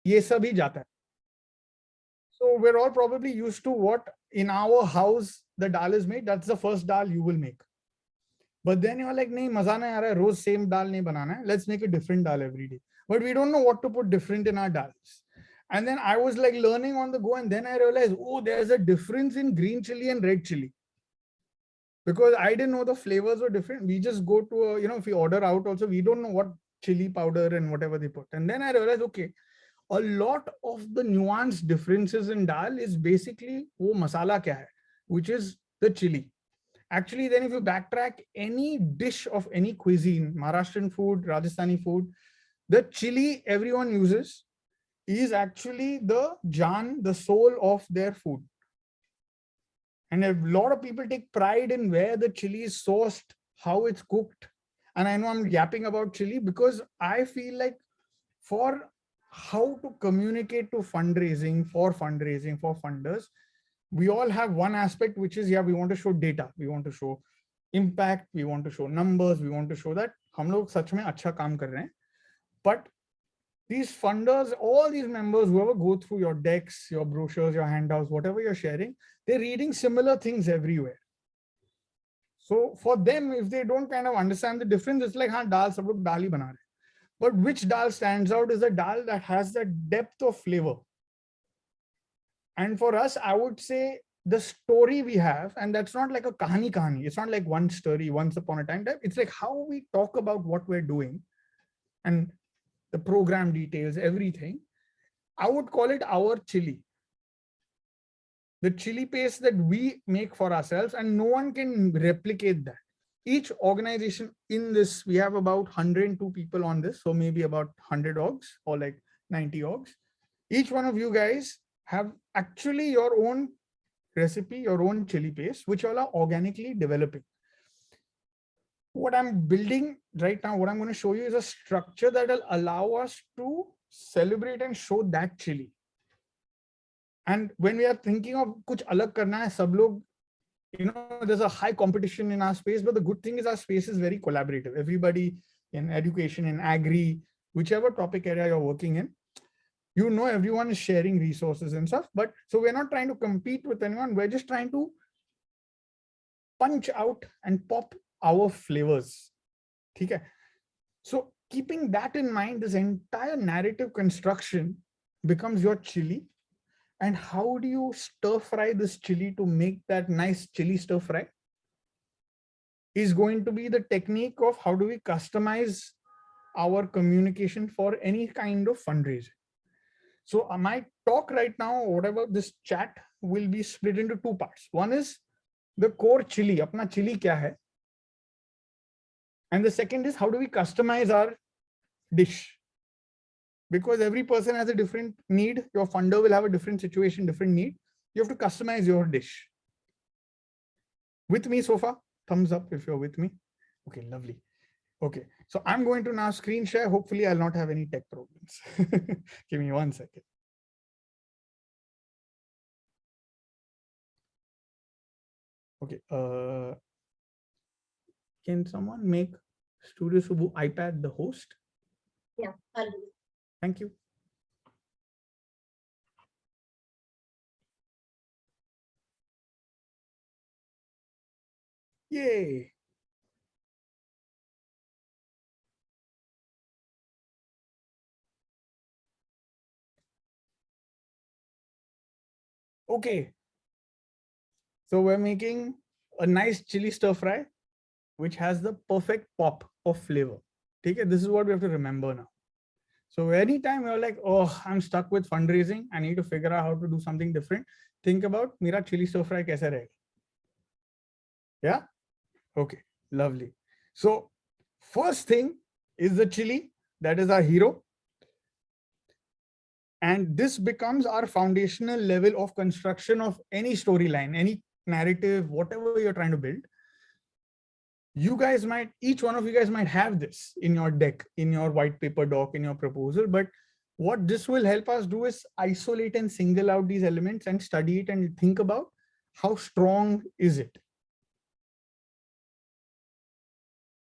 ये सब ही जाता है. So we're all probably used to what in our house the dal is made. That's the first dal you will make. But then you're like, nahi, maza nahi aa raha hai, roz same dal nahi banana hai. Let's make a different dal every day. But we don't know what to put different in our dals. And then I was like learning on the go, and then I realized, oh, there's a difference in green chili and red chili. Because I didn't know the flavors were different. We just go to a, if we order out also, we don't know what chili powder and whatever they put. And then I realized, okay, a lot of the nuanced differences in dal is basically wo masala kya hai, which is the chili. Actually, then if you backtrack any dish of any cuisine, Maharashtrian food, Rajasthani food, the chili everyone uses is actually the jaan, the soul of their food. And a lot of people take pride in where the chili is sourced, how it's cooked. And I know I'm yapping about chili because I feel like for how to communicate to fundraising, for funders, we all have one aspect, which is, yeah, we want to show data. We want to show impact. We want to show numbers. We want to show that हम लोग सच में अच्छा काम कर रहे हैं. But these funders, all these members, whoever go through your decks, your brochures, your handouts, whatever you're sharing, they're reading similar things everywhere. So for them, if they don't kind of understand the difference, it's like, हाँ दाल सब लोग दाल ही बना रहे. But which dal stands out is a dal that has that depth of flavor. And for us, I would say the story we have, and that's not like a kahani. It's not like one story, once upon a time. It's like how we talk about what we're doing and the program details, everything. I would call it our chili. The chili paste that we make for ourselves, and no one can replicate that. Each organization in this, we have about 102 people on this, so maybe about 100 orgs or like 90 orgs. Each one of you guys have actually your own recipe, your own chili paste, which all are organically developing. What I'm building right now, what I'm going to show you is a structure that will allow us to celebrate and show that chili. And when we are thinking of kuch alag karna hai, sab log, there's a high competition in our space, but the good thing is our space is very collaborative. Everybody in education, in agri, whichever topic area you're working in, everyone is sharing resources and stuff. But so we're not trying to compete with anyone. We're just trying to punch out and pop our flavors. Okay. So keeping that in mind, this entire narrative construction becomes your chili. And how do you stir fry this chili to make that nice chili stir fry? Is going to be the technique of how do we customize our communication for any kind of fundraising. So my talk right now, whatever this chat, will be split into two parts. One is the core chili, apna chili kya hai? And the second is how do we customize our dish? Because every person has a different need. Your funder will have a different situation, different need. You have to customize your dish. With me so far? Thumbs up if you're with me. Okay, lovely. Okay, so I'm going to now screen share. Hopefully I'll not have any tech problems. Give me 1 second. Okay, can someone make Studio Subu iPad the host? Yeah, I'll do it. Thank you. Yay. Okay. So we're making a nice chili stir fry, which has the perfect pop of flavor. Okay, this is what we have to remember now. So anytime you're like, oh, I'm stuck with fundraising, I need to figure out how to do something different. Think about mera chili stir fry kaise rahega. Yeah. Okay. Lovely. So first thing is the chili. That is our hero. And this becomes our foundational level of construction of any storyline, any narrative, whatever you're trying to build. You guys might, each one of you guys might have this in your deck, in your white paper doc, in your proposal. But what this will help us do is isolate and single out these elements and study it and think about how strong is it.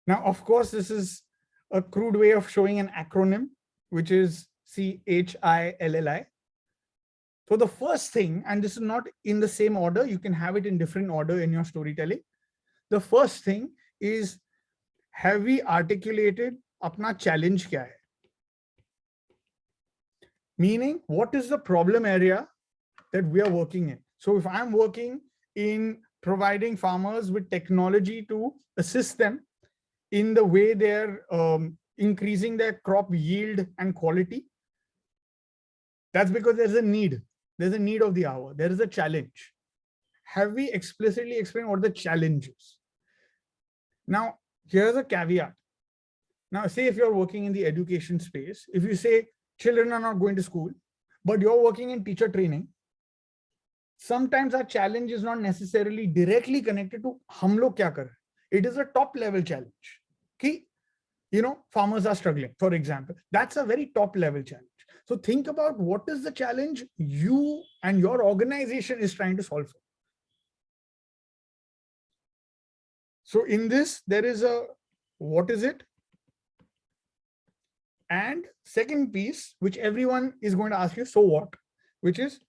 Now, of course, this is a crude way of showing an acronym, which is CHILLI. So the first thing, and this is not in the same order, you can have it in different order in your storytelling. The first thing is, have we articulated apna challenge kya hai? Meaning, what is the problem area that we are working in? So if I'm working in providing farmers with technology to assist them in the way they're increasing their crop yield and quality, that's because there's a need. There's a need of the hour. There is a challenge. Have we explicitly explained what the challenge is? Now, here's a caveat. Now, say if you're working in the education space, if you say children are not going to school, but you're working in teacher training, sometimes our challenge is not necessarily directly connected to hum log kya kar. It is a top level challenge. Ki, farmers are struggling, for example. That's a very top level challenge. So think about what is the challenge you and your organization is trying to solve for. So in this, there is a, what is it? And second piece, which everyone is going to ask you, so what? Which is,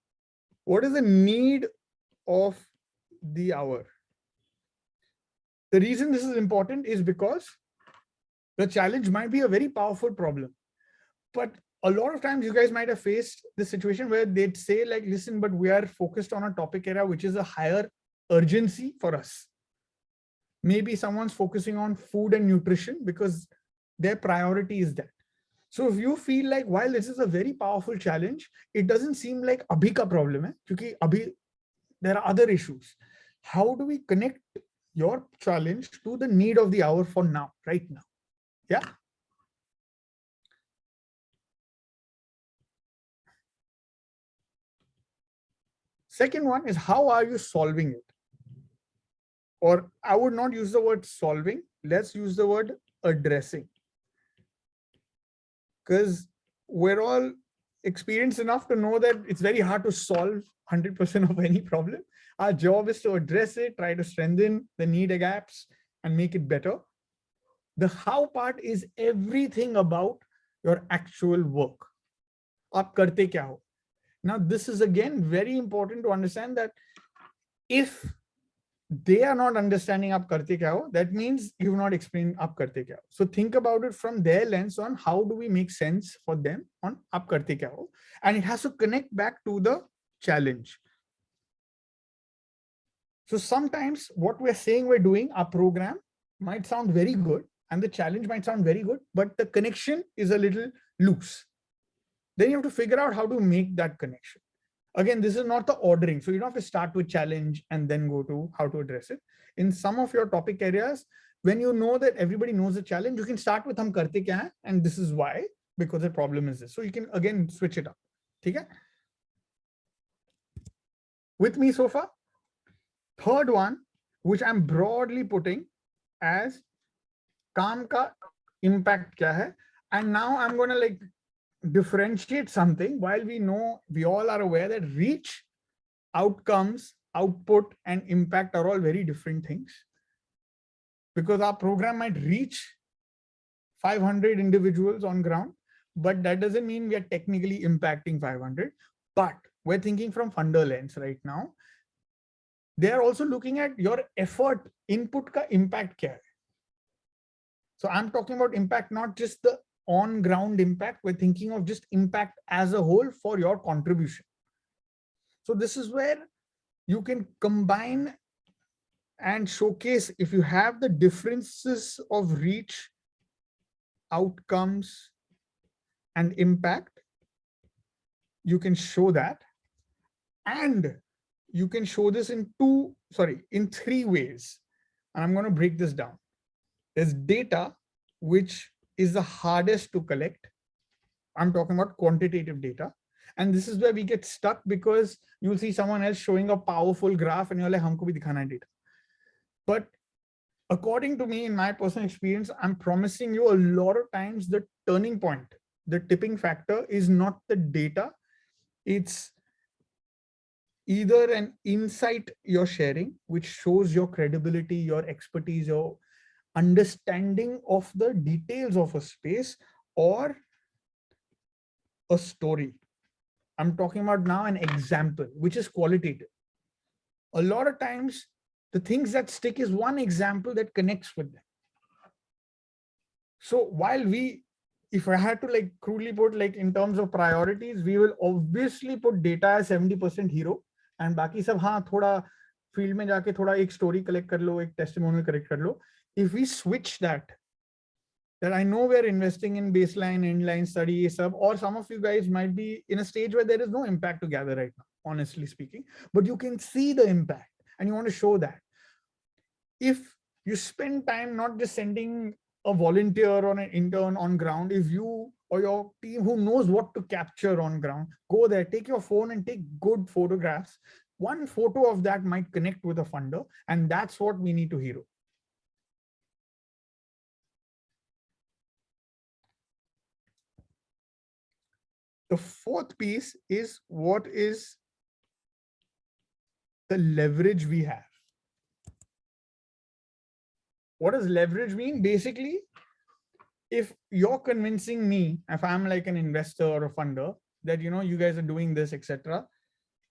what is the need of the hour? The reason this is important is because the challenge might be a very powerful problem. But a lot of times you guys might have faced the situation where they'd say like, listen, but we are focused on a topic area which is a higher urgency for us. Maybe someone's focusing on food and nutrition because their priority is that. So if you feel like, while this is a very powerful challenge, it doesn't seem like abhi ka problem hai, because abhi there are other issues. How do we connect your challenge to the need of the hour for now, right now? Yeah. Second one is, how are you solving it? Or I would not use the word solving. Let's use the word addressing. Because we're all experienced enough to know that it's very hard to solve 100% of any problem. Our job is to address it, try to strengthen the need gaps and make it better. The how part is everything about your actual work. Aap karte kya ho? Now, this is again very important to understand that if they are not understanding aap karte kya ho, that means you've not explained aap karte kya ho. So think about it from their lens on how do we make sense for them on aap karte kya ho, and it has to connect back to the challenge. So sometimes what we're saying we're doing, our program might sound very good and the challenge might sound very good, but the connection is a little loose. Then you have to figure out how to make that connection. Again, this is not the ordering. So you don't have to start with challenge and then go to how to address it. In some of your topic areas, when you know that everybody knows the challenge, you can start with hum karte kya hai, and this is why, because the problem is this. So you can again switch it up. Okay? With me so far? Third one, which I'm broadly putting as काम का impact kya hai, and now I'm going to like differentiate something. While we know, we all are aware that reach, outcomes, output and impact are all very different things, because our program might reach 500 individuals on ground, but that doesn't mean we are technically impacting 500. But we're thinking from funder lens right now. They are also looking at your effort, input ka impact kya hai. So I'm talking about impact, not just the on ground impact. We're thinking of just impact as a whole for your contribution. So this is where you can combine and showcase, if you have the differences of reach, outcomes and impact, you can show that. And you can show this in in 3 ways. And I'm going to break this down. There's data, which is the hardest to collect. I'm talking about quantitative data. And this is where we get stuck, because you'll see someone else showing a powerful graph and you're like, humko bhi dikhana hai data. But according to me, in my personal experience, I'm promising you a lot of times the turning point, the tipping factor is not the data. It's either an insight you're sharing, which shows your credibility, your expertise, your understanding of the details of a space, or a story. I'm talking about now an example, which is qualitative. A lot of times, the things that stick is one example that connects with them. So while we, if I had to like crudely put, like in terms of priorities, we will obviously put data as 70% hero, and बाकी सब हाँ थोड़ा field में जाके थोड़ा एक story collect कर लो, एक टेस्टिमोनियल कलेक्ट कर लो. If we switch that I know we're investing in baseline, inline study, sub, or some of you guys might be in a stage where there is no impact to gather right now, honestly speaking, but you can see the impact and you want to show that. If you spend time not just sending a volunteer or an intern on ground, if you or your team who knows what to capture on ground, go there, take your phone and take good photographs. One photo of that might connect with a funder, and that's what we need to hero. The fourth piece is what is the leverage we have. What does leverage mean? Basically, if you're convincing me, if I'm like an investor or a funder, that you guys are doing this, etc.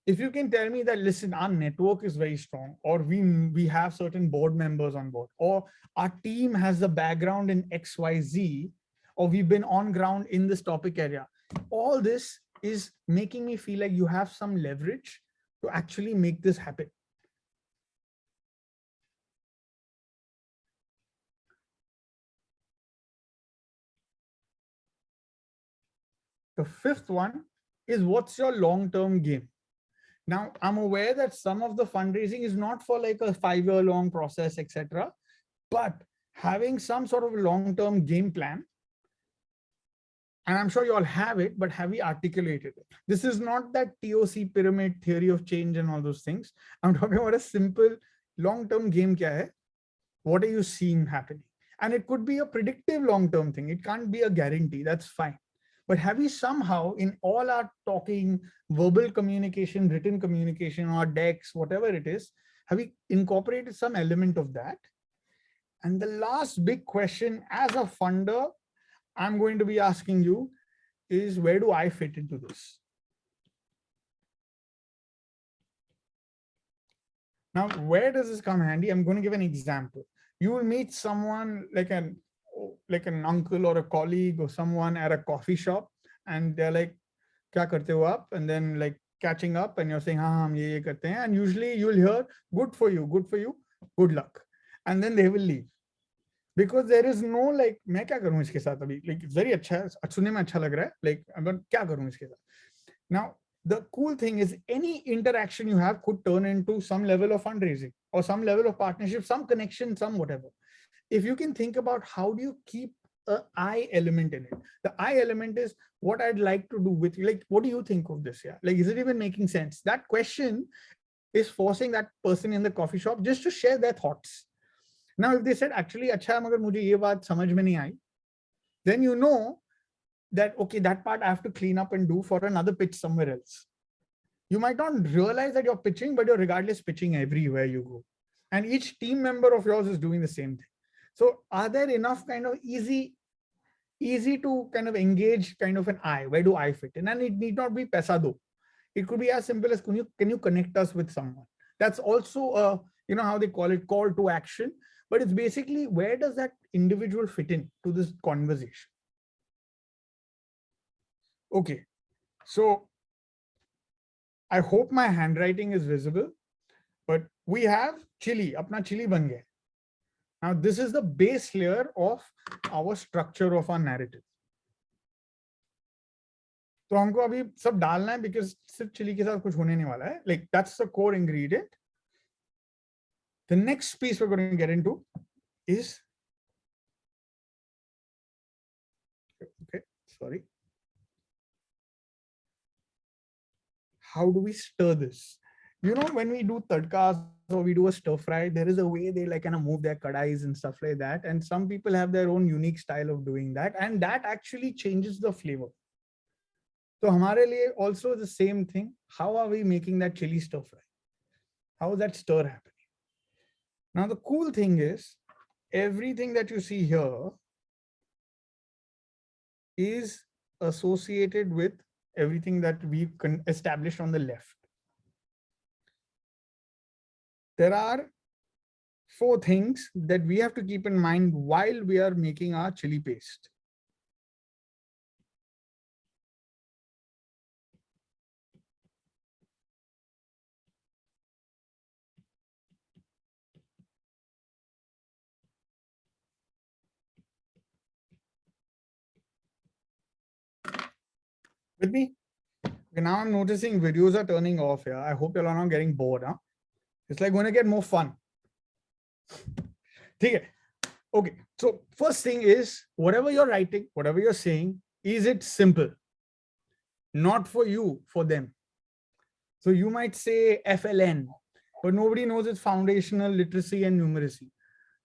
If you can tell me that, listen, our network is very strong, or we have certain board members on board, or our team has a background in XYZ, or we've been on ground in this topic area, all this is making me feel like you have some leverage to actually make this happen. The fifth one is, what's your long-term game? Now, I'm aware that some of the fundraising is not for like a 5-year long process, etc. But having some sort of long-term game plan, and I'm sure you all have it, but have we articulated it? This is not that TOC pyramid theory of change and all those things. I'm talking about a simple long-term game. Kya hai? What are you seeing happening? And it could be a predictive long-term thing. It can't be a guarantee. That's fine. But have we somehow, in all our talking, verbal communication, written communication, or decks, whatever it is, have we incorporated some element of that? And the last big question as a funder, I'm going to be asking you is, where do I fit into this? Now, where does this come handy? I'm going to give an example. You will meet someone like an uncle or a colleague or someone at a coffee shop, and they're like, "Kya karte ho aap?" And then like catching up, and you're saying, "हाँ हम ये करते हैं." And usually you'll hear, "Good for you, good for you, good luck," and then they will leave. Because there is no like, मैं क्या करूं इसके साथ अभी, like very अच्छा है, सुनने में अच्छा लग रहा है, like I'm क्या करूं इसके साथ. Now, the cool thing is any interaction you have could turn into some level of fundraising or some level of partnership, some connection, some whatever. If you can think about how do you keep a I element in it. The I element is what I'd like to do with you. Like, what do you think of this? Yeah. Like, is it even making sense? That question is forcing that person in the coffee shop just to share their thoughts. Now, if they said, actually, अच्छा मगर मुझे ये बात समझ में नहीं आई, then you know that, okay, that part I have to clean up and do for another pitch somewhere else. You might not realize that you're pitching, but you're regardless pitching everywhere you go. And each team member of yours is doing the same thing. So are there enough kind of easy to kind of engage kind of an I? Where do I fit in? And it need not be paisa do. It could be as simple as, can you connect us with someone? That's also a, how they call it, call to action. But it's basically, where does that individual fit in to this conversation? Okay, so I hope my handwriting is visible, but we have chili, apna chili ban gaya. Now, this is the base layer of our structure of our narrative. तो हमको अभी सब डालना है because सिर्फ chilli के साथ कुछ होने नहीं वाला है. Like, that's the core ingredient. The next piece we're going to get into is, okay, sorry. How do we stir this? When we do tadkas or we do a stir fry, there is a way they like kind of move their kadais and stuff like that. And some people have their own unique style of doing that. And that actually changes the flavor. So hamare liye also the same thing. How are we making that chili stir fry? How is that stir happening? Now, the cool thing is, everything that you see here is associated with everything that we've established on the left. There are 4 things that we have to keep in mind while we are making our chili paste. With me? Okay, now I'm noticing videos are turning off here. I hope you're not getting bored. Huh? It's like going to get more fun. Okay. Okay. So first thing is, whatever you're writing, whatever you're saying, is it simple? Not for you, for them. So you might say FLN, but nobody knows it's foundational literacy and numeracy.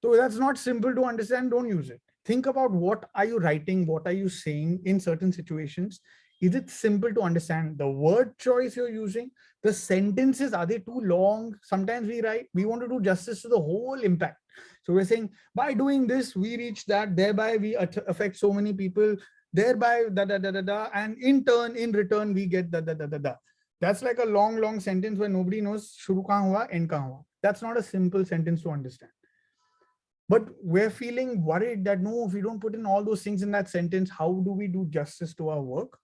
So that's not simple to understand. Don't use it. Think about what are you writing, what are you saying in certain situations. Is it simple to understand? The word choice you're using, the sentences, are they too long? Sometimes we want to do justice to the whole impact. So we're saying by doing this, we reach that, thereby we affect so many people, thereby da da da da da, and in return, we get da da da da da. That's like a long sentence where nobody knows shuru kahan hua, end kahan hua. That's not a simple sentence to understand. But we're feeling worried that no, if we don't put in all those things in that sentence, how do we do justice to our work?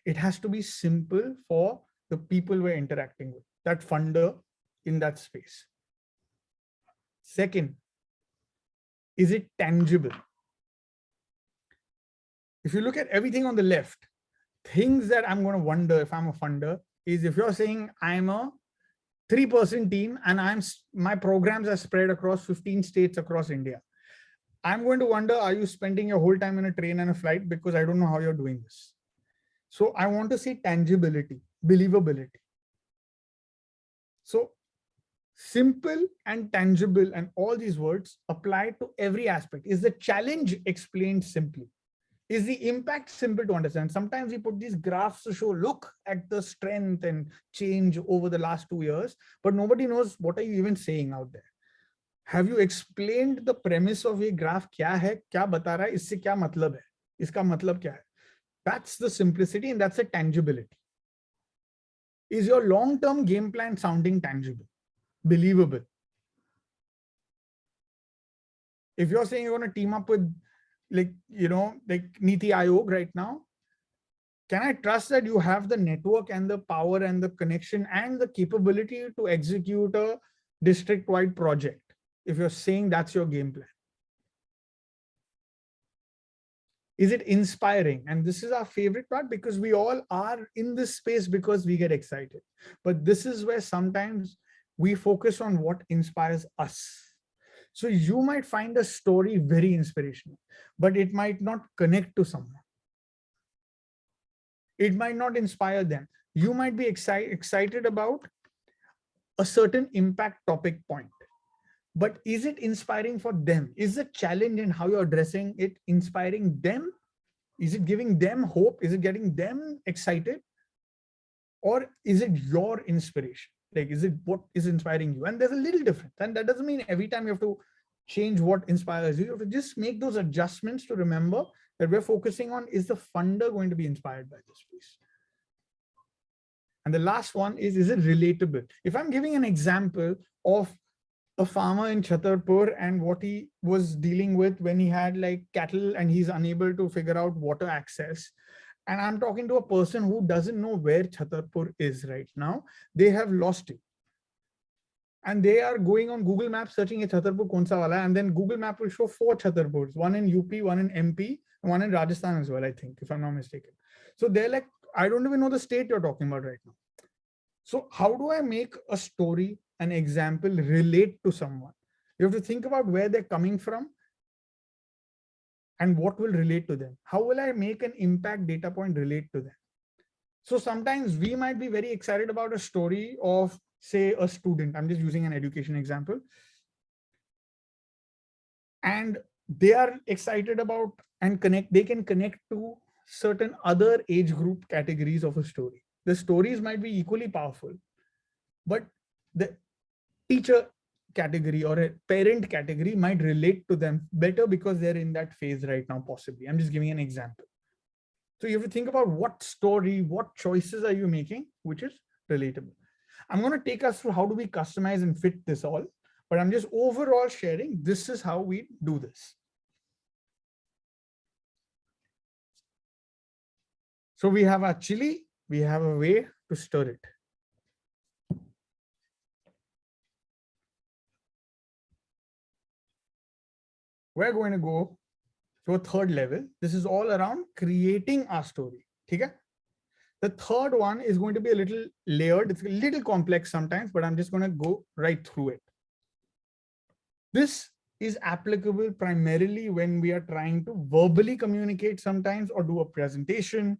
It has to be simple for the people we're interacting with, that funder in that space. Second, is it tangible? If you look at everything on the left, things that I'm going to wonder if I'm a funder is if you're saying I'm a 3-person team and my programs are spread across 15 states across India. I'm going to wonder, are you spending your whole time in a train and a flight? Because I don't know how you're doing this. So I want to say tangibility, believability. So simple and tangible and all these words apply to every aspect. Is the challenge explained simply? Is the impact simple to understand? Sometimes we put these graphs to show, look at the strength and change over the last 2 years, but nobody knows what are you even saying out there. Have you explained the premise of a graph? क्या है, क्या बता रहा है, इससे क्या मतलब है, इसका मतलब क्या है? That's the simplicity and that's a tangibility. Is your long-term game plan sounding tangible, believable? If you're saying you're going to team up with like Niti Aayog right now, can I trust that you have the network and the power and the connection and the capability to execute a district-wide project? If you're saying that's your game plan. Is it inspiring? And this is our favorite part because we all are in this space because we get excited. But this is where sometimes we focus on what inspires us. So you might find a story very inspirational, but it might not connect to someone. It might not inspire them. You might be excited about a certain impact topic point. But is it inspiring for them? Is the challenge in how you're addressing it inspiring them? Is it giving them hope? Is it getting them excited? Or is it your inspiration? Like, is it what is inspiring you? And there's a little difference. And that doesn't mean every time you have to change what inspires you. You have to just make those adjustments to remember that we're focusing on, is the funder going to be inspired by this piece? And the last one is it relatable? If I'm giving an example of a farmer in Chhatarpur and what he was dealing with when he had like cattle and he's unable to figure out water access. And I'm talking to a person who doesn't know where Chhatarpur is right now. They have lost it. And they are going on Google Maps searching a Chhatarpur Konsa wala, and then Google Map will show 4 Chhatarpurs, one in UP, one in MP, one in Rajasthan as well, I think, if I'm not mistaken. So they're like, I don't even know the state you're talking about right now. So how do I make a story, an example relate to someone? You have to think about where they're coming from and what will relate to them. How will I make an impact data point relate to them? So sometimes we might be very excited about a story of, say, a student. I'm just using an education example. And they are excited about and they can connect to certain other age group categories of a story. The stories might be equally powerful, but the teacher category or a parent category might relate to them better because they're in that phase right now, possibly. I'm just giving an example. So you have to think about what story, what choices are you making, which is relatable. I'm going to take us through how do we customize and fit this all, but I'm just overall sharing this is how we do this. So we have our chili, we have a way to stir it. We're going to go to a third level. This is all around creating our story. Okay? The third one is going to be a little layered. It's a little complex sometimes, but I'm just going to go right through it. This is applicable primarily when we are trying to verbally communicate sometimes or do a presentation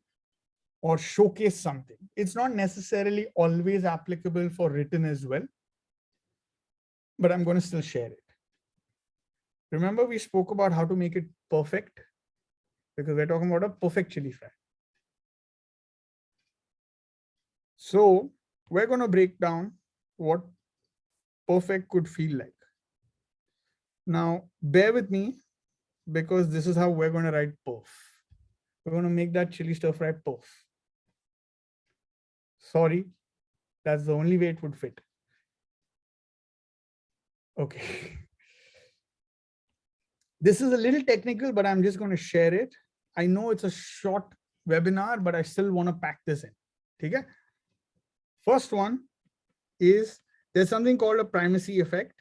or showcase something. It's not necessarily always applicable for written as well, but I'm going to still share it. Remember, we spoke about how to make it perfect because we're talking about a perfect chili fry. So we're going to break down what perfect could feel like. Now, bear with me because this is how we're going to write perf. We're going to make that chili stir fry perf. Sorry, that's the only way it would fit. Okay. This is a little technical, but I'm just going to share it. I know it's a short webinar, but I still want to pack this in. Okay. First one is there's something called a primacy effect.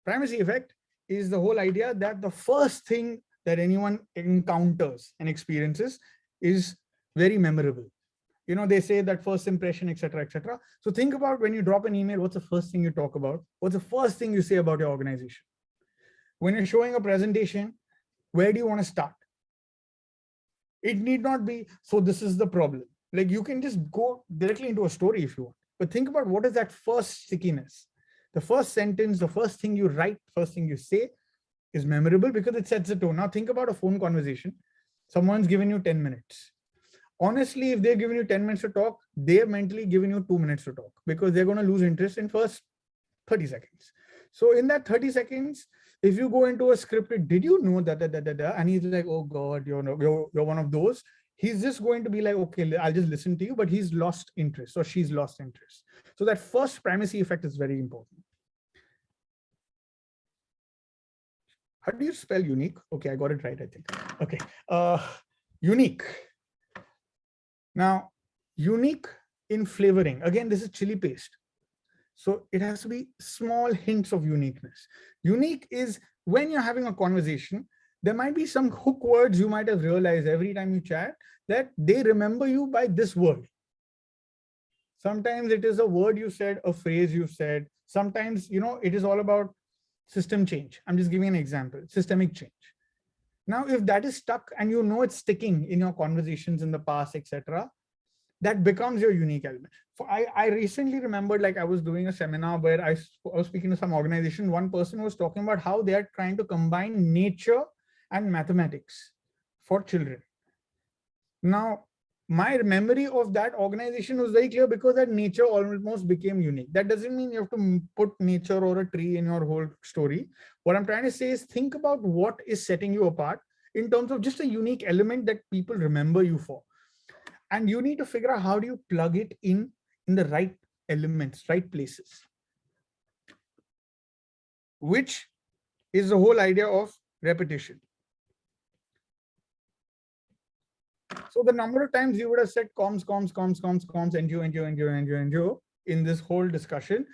Primacy effect is the whole idea that the first thing that anyone encounters and experiences is very memorable. You know, they say that first impression, etc., etc. So think about when you drop an email, what's the first thing you talk about? What's the first thing you say about your organization? When you're showing a presentation, where do you want to start? It need not be, so this is the problem. Like you can just go directly into a story if you want. But think about what is that first stickiness. The first sentence, the first thing you write, first thing you say is memorable because it sets the tone. Now think about a phone conversation. Someone's given you 10 minutes. Honestly, if they're giving you 10 minutes to talk, they're mentally giving you 2 minutes to talk because they're going to lose interest in first 30 seconds. So in that 30 seconds, if you go into a scripted, did you know that, and he's like, oh God, you're one of those. He's just going to be like, okay, I'll just listen to you, but he's lost interest or she's lost interest. So that first primacy effect is very important. How do you spell unique? Okay, I got it right, I think. Okay, unique. Now, unique in flavoring. Again, this is chili paste. So it has to be small hints of uniqueness. Unique is when you're having a conversation, there might be some hook words you might have realized every time you chat that they remember you by this word. Sometimes it is a word you said, a phrase you said. Sometimes, you know, it is all about system change. I'm just giving an example, systemic change. Now, if that is stuck and you know it's sticking in your conversations in the past, etc., that becomes your unique element. I recently remembered, like I was doing a seminar where I was speaking to some organization. One person was talking about how they are trying to combine nature and mathematics for children. Now, my memory of that organization was very clear because that nature almost became unique. That doesn't mean you have to put nature or a tree in your whole story. What I'm trying to say is think about what is setting you apart in terms of just a unique element that people remember you for. And you need to figure out how do you plug it in the right elements, right places, which is the whole idea of repetition. So the number of times you would have said comms, NGO in this whole discussion,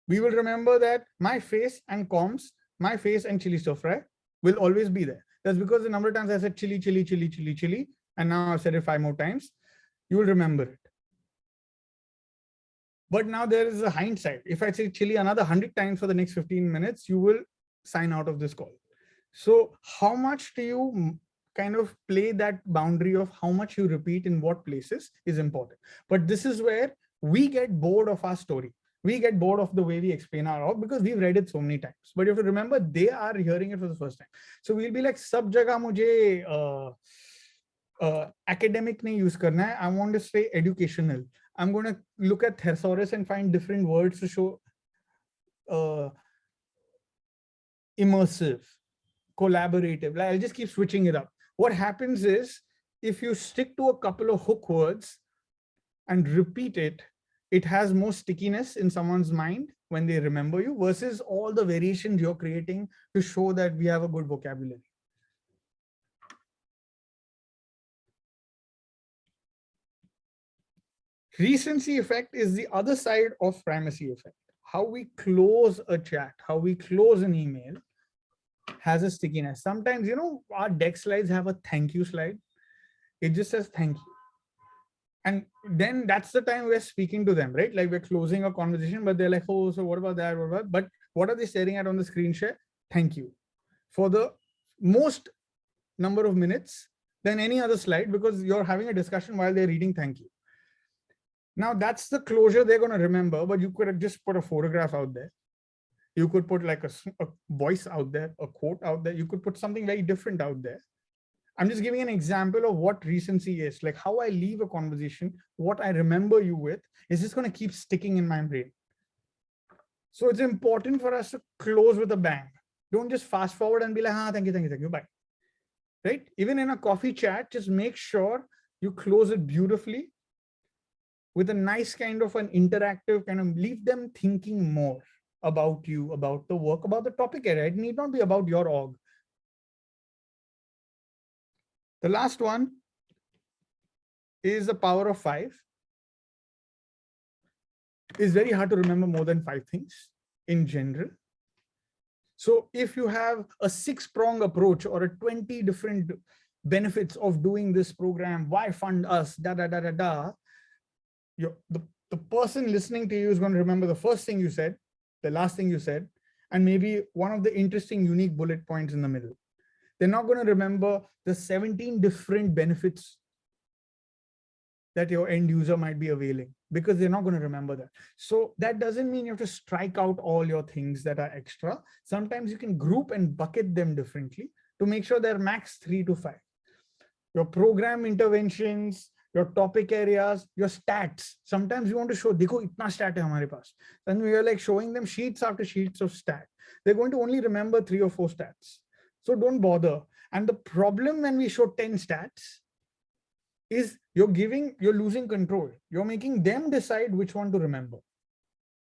we will remember that my face and comms, my face and chili stir fry will always be there. That's because the number of times I said chili, chili, chili, chili, chili, and now I've said it 5 more times, you will remember it. But now there is a hindsight. If I say chili another 100 times for the next 15 minutes, you will sign out of this call. So how much do you kind of play that boundary of how much you repeat in what places is important. But this is where we get bored of our story. We get bored of the way we explain our org because we've read it so many times. But you have to remember, they are hearing it for the first time. So we'll be like, sab jagah mujhe academic nahi use karna hai. I want to say educational. I'm going to look at thesaurus and find different words to show immersive, collaborative. Like, I'll just keep switching it up. What happens is if you stick to a couple of hook words and repeat it, it has more stickiness in someone's mind when they remember you versus all the variations you're creating to show that we have a good vocabulary. Recency effect is the other side of primacy effect. How we close a chat, how we close an email has a stickiness. Sometimes, our deck slides have a thank you slide. It just says thank you. And then that's the time we're speaking to them, right? Like we're closing a conversation, but they're like, oh, so what about that? What about? But what are they staring at on the screen share? Thank you for the most number of minutes than any other slide because you're having a discussion while they're reading thank you. Now that's the closure they're going to remember, but you could have just put a photograph out there. You could put like a voice out there, a quote out there. You could put something very different out there. I'm just giving an example of what recency is, like how I leave a conversation, what I remember you with is just going to keep sticking in my brain. So it's important for us to close with a bang. Don't just fast forward and be like, thank you, thank you, thank you, bye. Right? Even in a coffee chat, just make sure you close it beautifully with a nice kind of an interactive kind of leave them thinking more about you, about the work, about the topic area. It need not be about your org. The last one is the power of 5. It's very hard to remember more than 5 things in general. So if you have a 6-prong approach or a 20 different benefits of doing this program, why fund us, the person listening to you is going to remember the first thing you said, the last thing you said, and maybe one of the interesting, unique bullet points in the middle. They're not going to remember the 17 different benefits that your end user might be availing because they're not going to remember that. So that doesn't mean you have to strike out all your things that are extra. Sometimes you can group and bucket them differently to make sure they're max 3 to 5. Your program interventions, your topic areas, your stats. Sometimes you want to show, dekho itna stat hai hamare paas. Then we are like showing them sheets after sheets of stat. They're going to only remember 3 or 4 stats. So don't bother. And the problem when we show 10 stats is you're losing control. You're making them decide which one to remember.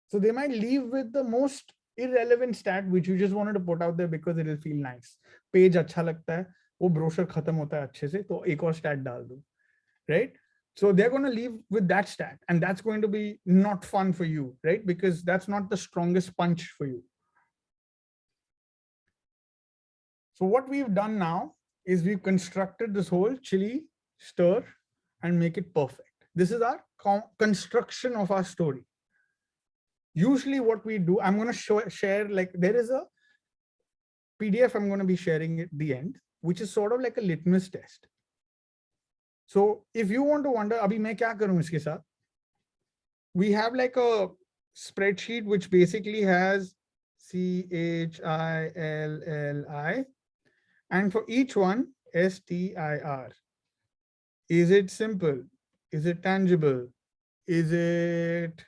So they might leave with the most irrelevant stat, which you just wanted to put out there because it'll feel nice. Page अच्छा लगता है, वो brochure खत्म होता है अच्छे से, तो एक और stat डाल दो, right? So they're going to leave with that stat, and that's going to be not fun for you, right? Because that's not the strongest punch for you. So what we've done now is we've constructed this whole chili, stir, and make it perfect. This is our construction of our story. Usually what we do, I'm going to share, like there is a PDF I'm going to be sharing at the end, which is sort of like a litmus test. So if you want to wonder, abhi main kya karoon iske saath? We have like a spreadsheet which basically has CHILLI, and for each one, STIR. Is it simple? Is it tangible? Is it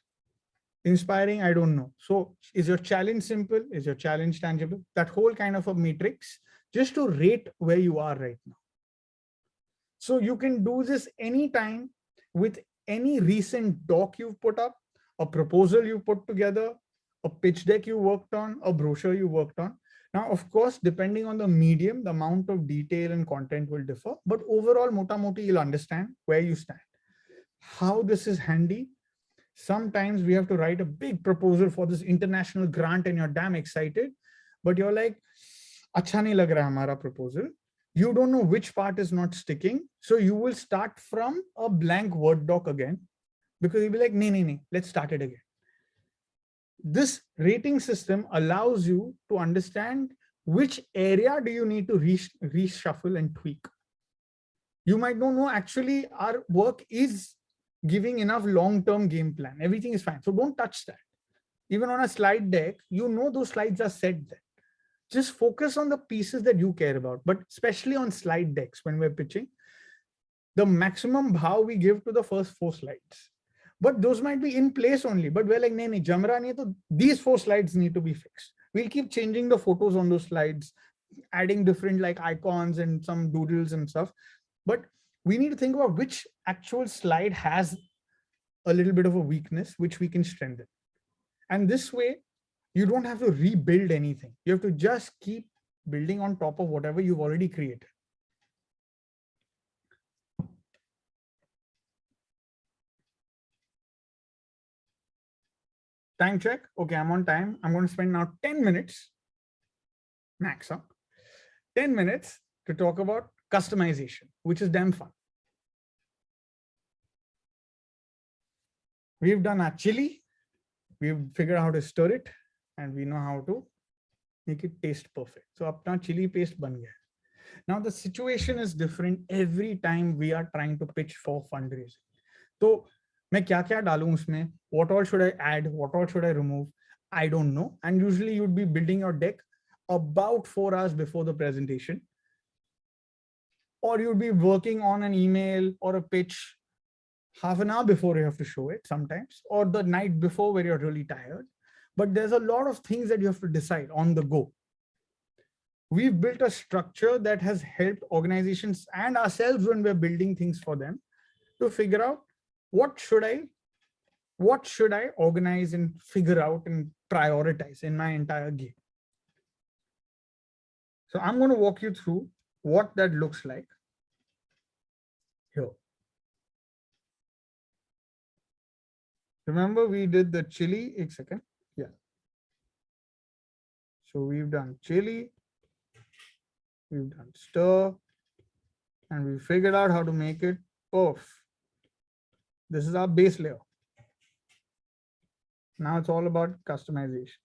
inspiring? I don't know. So is your challenge simple? Is your challenge tangible? That whole kind of a matrix just to rate where you are right now. So you can do this anytime with any recent doc you've put up, a proposal you put together, a pitch deck you worked on, a brochure you worked on. Now, of course, depending on the medium, the amount of detail and content will differ, but overall, mota moti, you'll understand where you stand. How this is handy. Sometimes we have to write a big proposal for this international grant and you're damn excited, but you're like, acha nahi lag raha hamara proposal. You don't know which part is not sticking. So you will start from a blank Word doc again, because you'll be like, nee, let's start it again. This rating system allows you to understand which area do you need to reshuffle and tweak. You might not know, actually, our work is giving enough long-term game plan. Everything is fine. So don't touch that. Even on a slide deck, you know those slides are set there. Just focus on the pieces that you care about, but especially on slide decks when we're pitching, the maximum bhav we give to the first 4 slides. But those might be in place only. But we're like, nahi, jamra nahi, to these 4 slides need to be fixed. We'll keep changing the photos on those slides, adding different like icons and some doodles and stuff. But we need to think about which actual slide has a little bit of a weakness, which we can strengthen. And this way, you don't have to rebuild anything. You have to just keep building on top of whatever you've already created. Time check. Okay, I'm on time. I'm going to spend now 10 minutes, max, huh? 10 minutes to talk about customization, which is damn fun. We've done our chili. We've figured out how to stir it, and we know how to make it taste perfect. So apna chili paste ban gaya. Now the situation is different every time we are trying to pitch for fundraising. So मैं क्या क्या डालूं उसमें, what all should I add, what all should I remove, I don't know. And usually you'd be building your deck about 4 hours before the presentation, or you'd be working on an email or a pitch half an hour before you have to show it sometimes, or the night before where you're really tired. But there's a lot of things that you have to decide on the go. We've built a structure that has helped organizations and ourselves when we're building things for them to figure out what should I organize and figure out and prioritize in my entire game. So I'm going to walk you through what that looks like here. Remember, we did the chili. A second. Yeah. So we've done chili, we've done stir, and we figured out how to make it puff. This is our base layer. Now it's all about customization.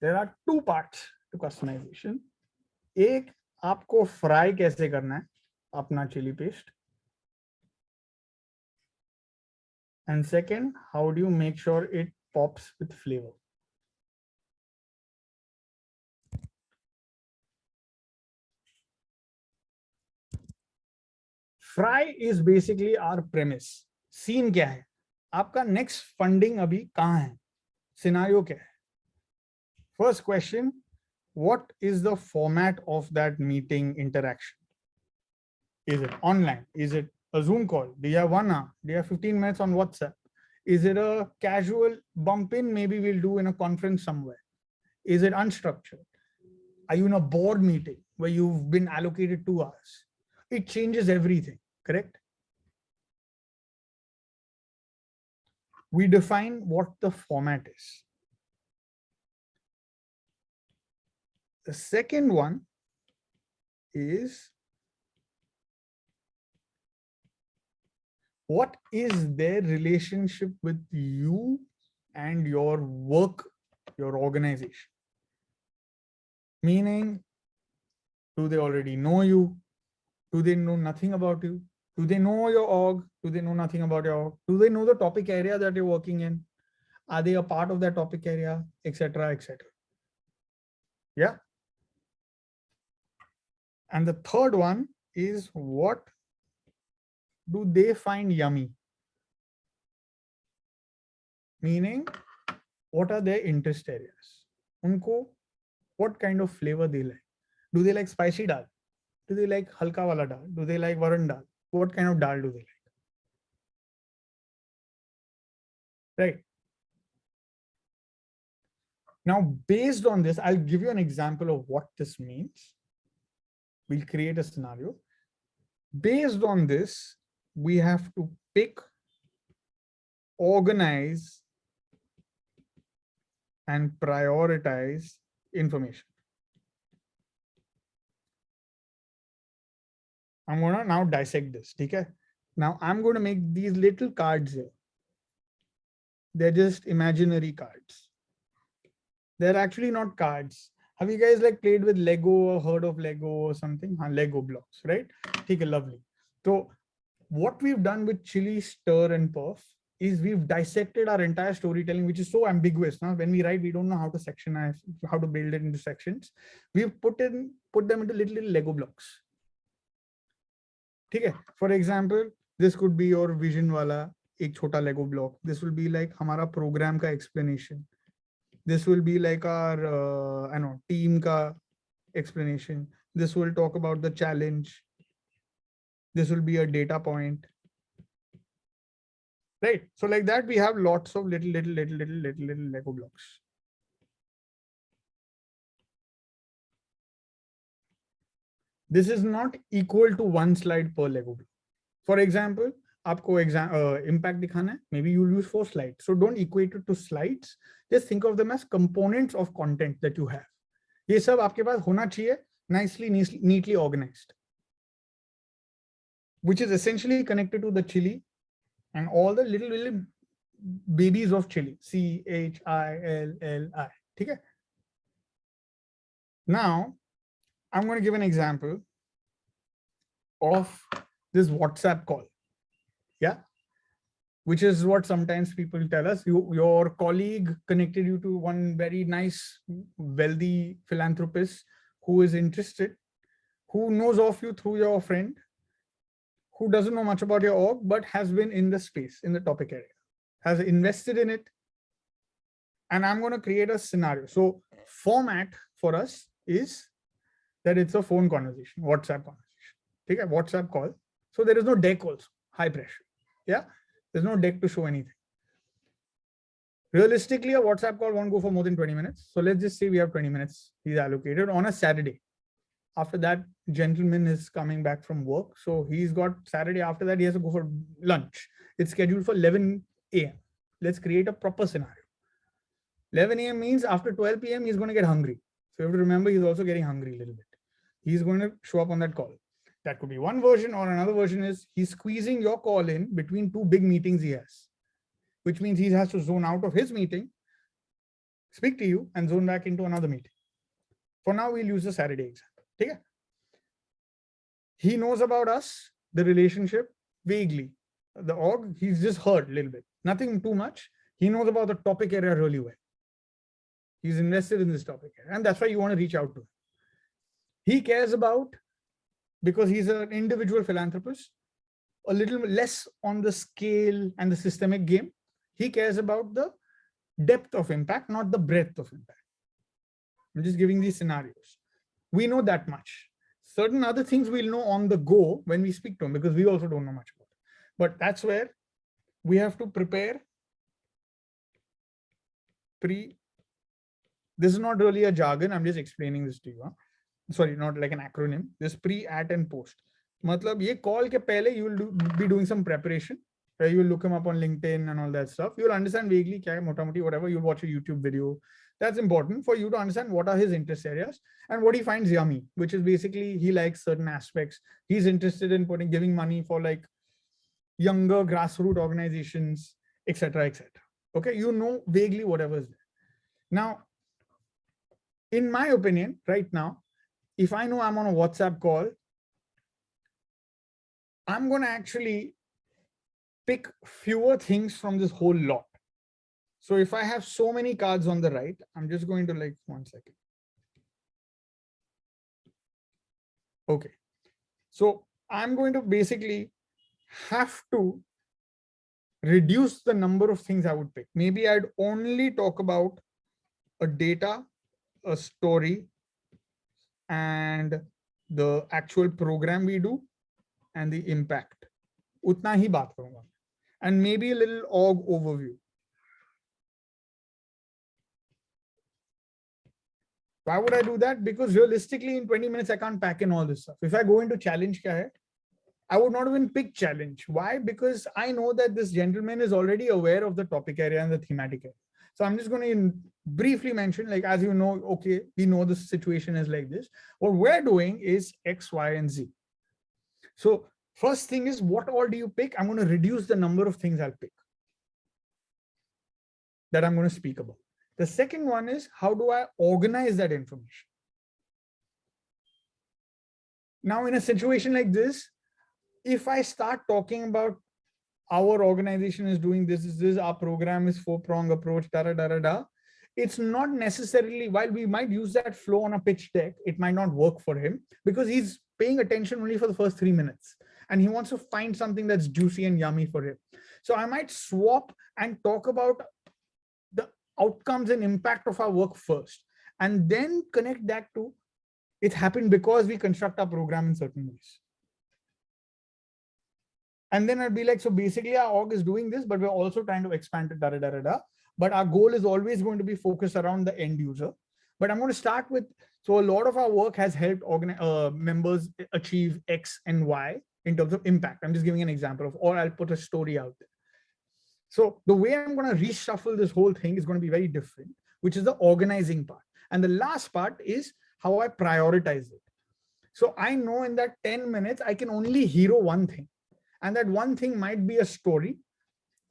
There are two parts to customization. एक, आपको fry कैसे करना है अपना chilli paste, and second, how do you make sure it pops with flavor. Fry is basically our premise. Scene क्या है, आपका next funding अभी कहाँ है, scenario क्या है. First question, what is the format of that meeting interaction? Is it online? Is it a Zoom call? Do you have 1 hour? Do you have 15 minutes on WhatsApp? Is it a casual bump in, maybe we'll do in a conference somewhere? Is it unstructured? Are you in a board meeting where you've been allocated 2 hours? It changes everything, correct? We define what the format is. The second one is, what is their relationship with you and your work, your organization? Meaning, do they already know you? Do they know nothing about you? Do they know your org? Do they know nothing about your org? Do they know the topic area that you're working in? Are they a part of that topic area, etc., etc.? Yeah. And the third one is, what do they find yummy? Meaning, what are their interest areas? Unko, what kind of flavor they like? Do they like spicy dal? Do they like halka wala dal? Do they like varan dal? What kind of dal do they like? Right. Now, based on this, I'll give you an example of what this means. We'll create a scenario. Based on this, we have to pick, organize, and prioritize information. I'm going to now dissect this. Okay? Now I'm going to make these little cards here. They're just imaginary cards. They're actually not cards. Have you guys like played with Lego or heard of Lego or something? Lego blocks, right? Okay, lovely. So what we've done with chili, stir, and puff is we've dissected our entire storytelling, which is so ambiguous. Now, when we write, we don't know how to sectionize, how to build it into sections. We've put them into little Lego blocks. Okay. For example, this could be your vision wala ek chota Lego block. This will be like hamara program ka explanation. This will be like our I know team ka explanation. This will talk about the challenge. This will be a data point, right? So like that, we have lots of little Lego blocks. This is not equal to one slide per Lego block. For example, आपको impact दिखाना है, maybe you'll use 4 slides. So don't equate it to slides. Just think of them as components of content that you have. ये सब आपके पास होना चाहिए, nicely, neatly organized, which is essentially connected to the chili and all the little babies of chili. CHILLI. Okay. Now, I'm going to give an example of this WhatsApp call. Yeah. Which is what sometimes people tell us. Your colleague connected you to one very nice, wealthy philanthropist who is interested, who knows of you through your friend, who doesn't know much about your org, but has been in the space, in the topic area, has invested in it. And I'm going to create a scenario. So format for us is that it's a phone conversation, WhatsApp conversation. Okay, WhatsApp call. So there is no deck also, high pressure. Yeah, there's no deck to show anything. Realistically, a WhatsApp call won't go for more than 20 minutes. So let's just say we have 20 minutes he's allocated on a Saturday. After that, gentleman is coming back from work. So he's got Saturday. After that, he has to go for lunch. It's scheduled for 11 a.m. Let's create a proper scenario. 11 a.m. means after 12 p.m. he's going to get hungry. So you have to remember he's also getting hungry a little bit. He's going to show up on that call. That could be one version, or another version is he's squeezing your call in between 2 big meetings he has, which means he has to zone out of his meeting, speak to you, and zone back into another meeting. For now, we'll use the Saturday example. Okay? He knows about us, the relationship, vaguely. The org, he's just heard a little bit. Nothing too much. He knows about the topic area really well. He's invested in this topic area, and that's why you want to reach out to him. He cares about, because he's an individual philanthropist, a little less on the scale and the systemic game. He cares about the depth of impact, not the breadth of impact. I'm just giving these scenarios. We know that much. Certain other things we'll know on the go when we speak to him, because we also don't know much about it. But that's where we have to prepare this is not really a jargon. I'm just explaining this to you. Huh? Sorry, not like an acronym. This pre, at, and post. Matlab, ye call ke pehle you will be doing some preparation. Where you will look him up on LinkedIn and all that stuff. You'll understand vaguely, kya hai, mota moti, whatever. You'll watch a YouTube video. That's important for you to understand what are his interest areas and what he finds yummy, which is basically he likes certain aspects. He's interested in giving money for like younger grassroots organizations, etc., etc. Okay, you know vaguely whatever is there. Now, in my opinion, right now, if I know I'm on a WhatsApp call, I'm going to actually pick fewer things from this whole lot. So if I have so many cards on the right, I'm just going to like 1 second. Okay. So I'm going to basically have to reduce the number of things I would pick. Maybe I'd only talk about a data, a story, and the actual program we do and the impact. Utna hi baat karunga. And maybe a little org overview. Why would I do that? Because realistically, in 20 minutes, I can't pack in all this stuff. If I go into challenge, kya hai? I would not even pick challenge. Why? Because I know that this gentleman is already aware of the topic area and the thematic area. So I'm just going to briefly mention, like, as you know, okay, we know the situation is like this. What we're doing is X, Y, and Z. So first thing is, what all do you pick? I'm going to reduce the number of things I'll pick that I'm going to speak about. The second one is, how do I organize that information? Now, in a situation like this, if I start talking about our organization is doing this, our program is 4-prong approach, it's not necessarily, while we might use that flow on a pitch deck, it might not work for him because he's paying attention only for the first 3 minutes and he wants to find something that's juicy and yummy for him. So I might swap and talk about the outcomes and impact of our work first, and then connect that to it happened because we construct our program in certain ways. And then I'd be like, so basically our org is doing this, but we're also trying to expand it, da, da, da, da, da. But our goal is always going to be focused around the end user. But I'm going to start with, so a lot of our work has helped members achieve X and Y in terms of impact. I'm just giving an example of, or I'll put a story out there. So the way I'm going to reshuffle this whole thing is going to be very different, which is the organizing part. And the last part is how I prioritize it. So I know in that 10 minutes, I can only hero one thing. And that one thing might be a story,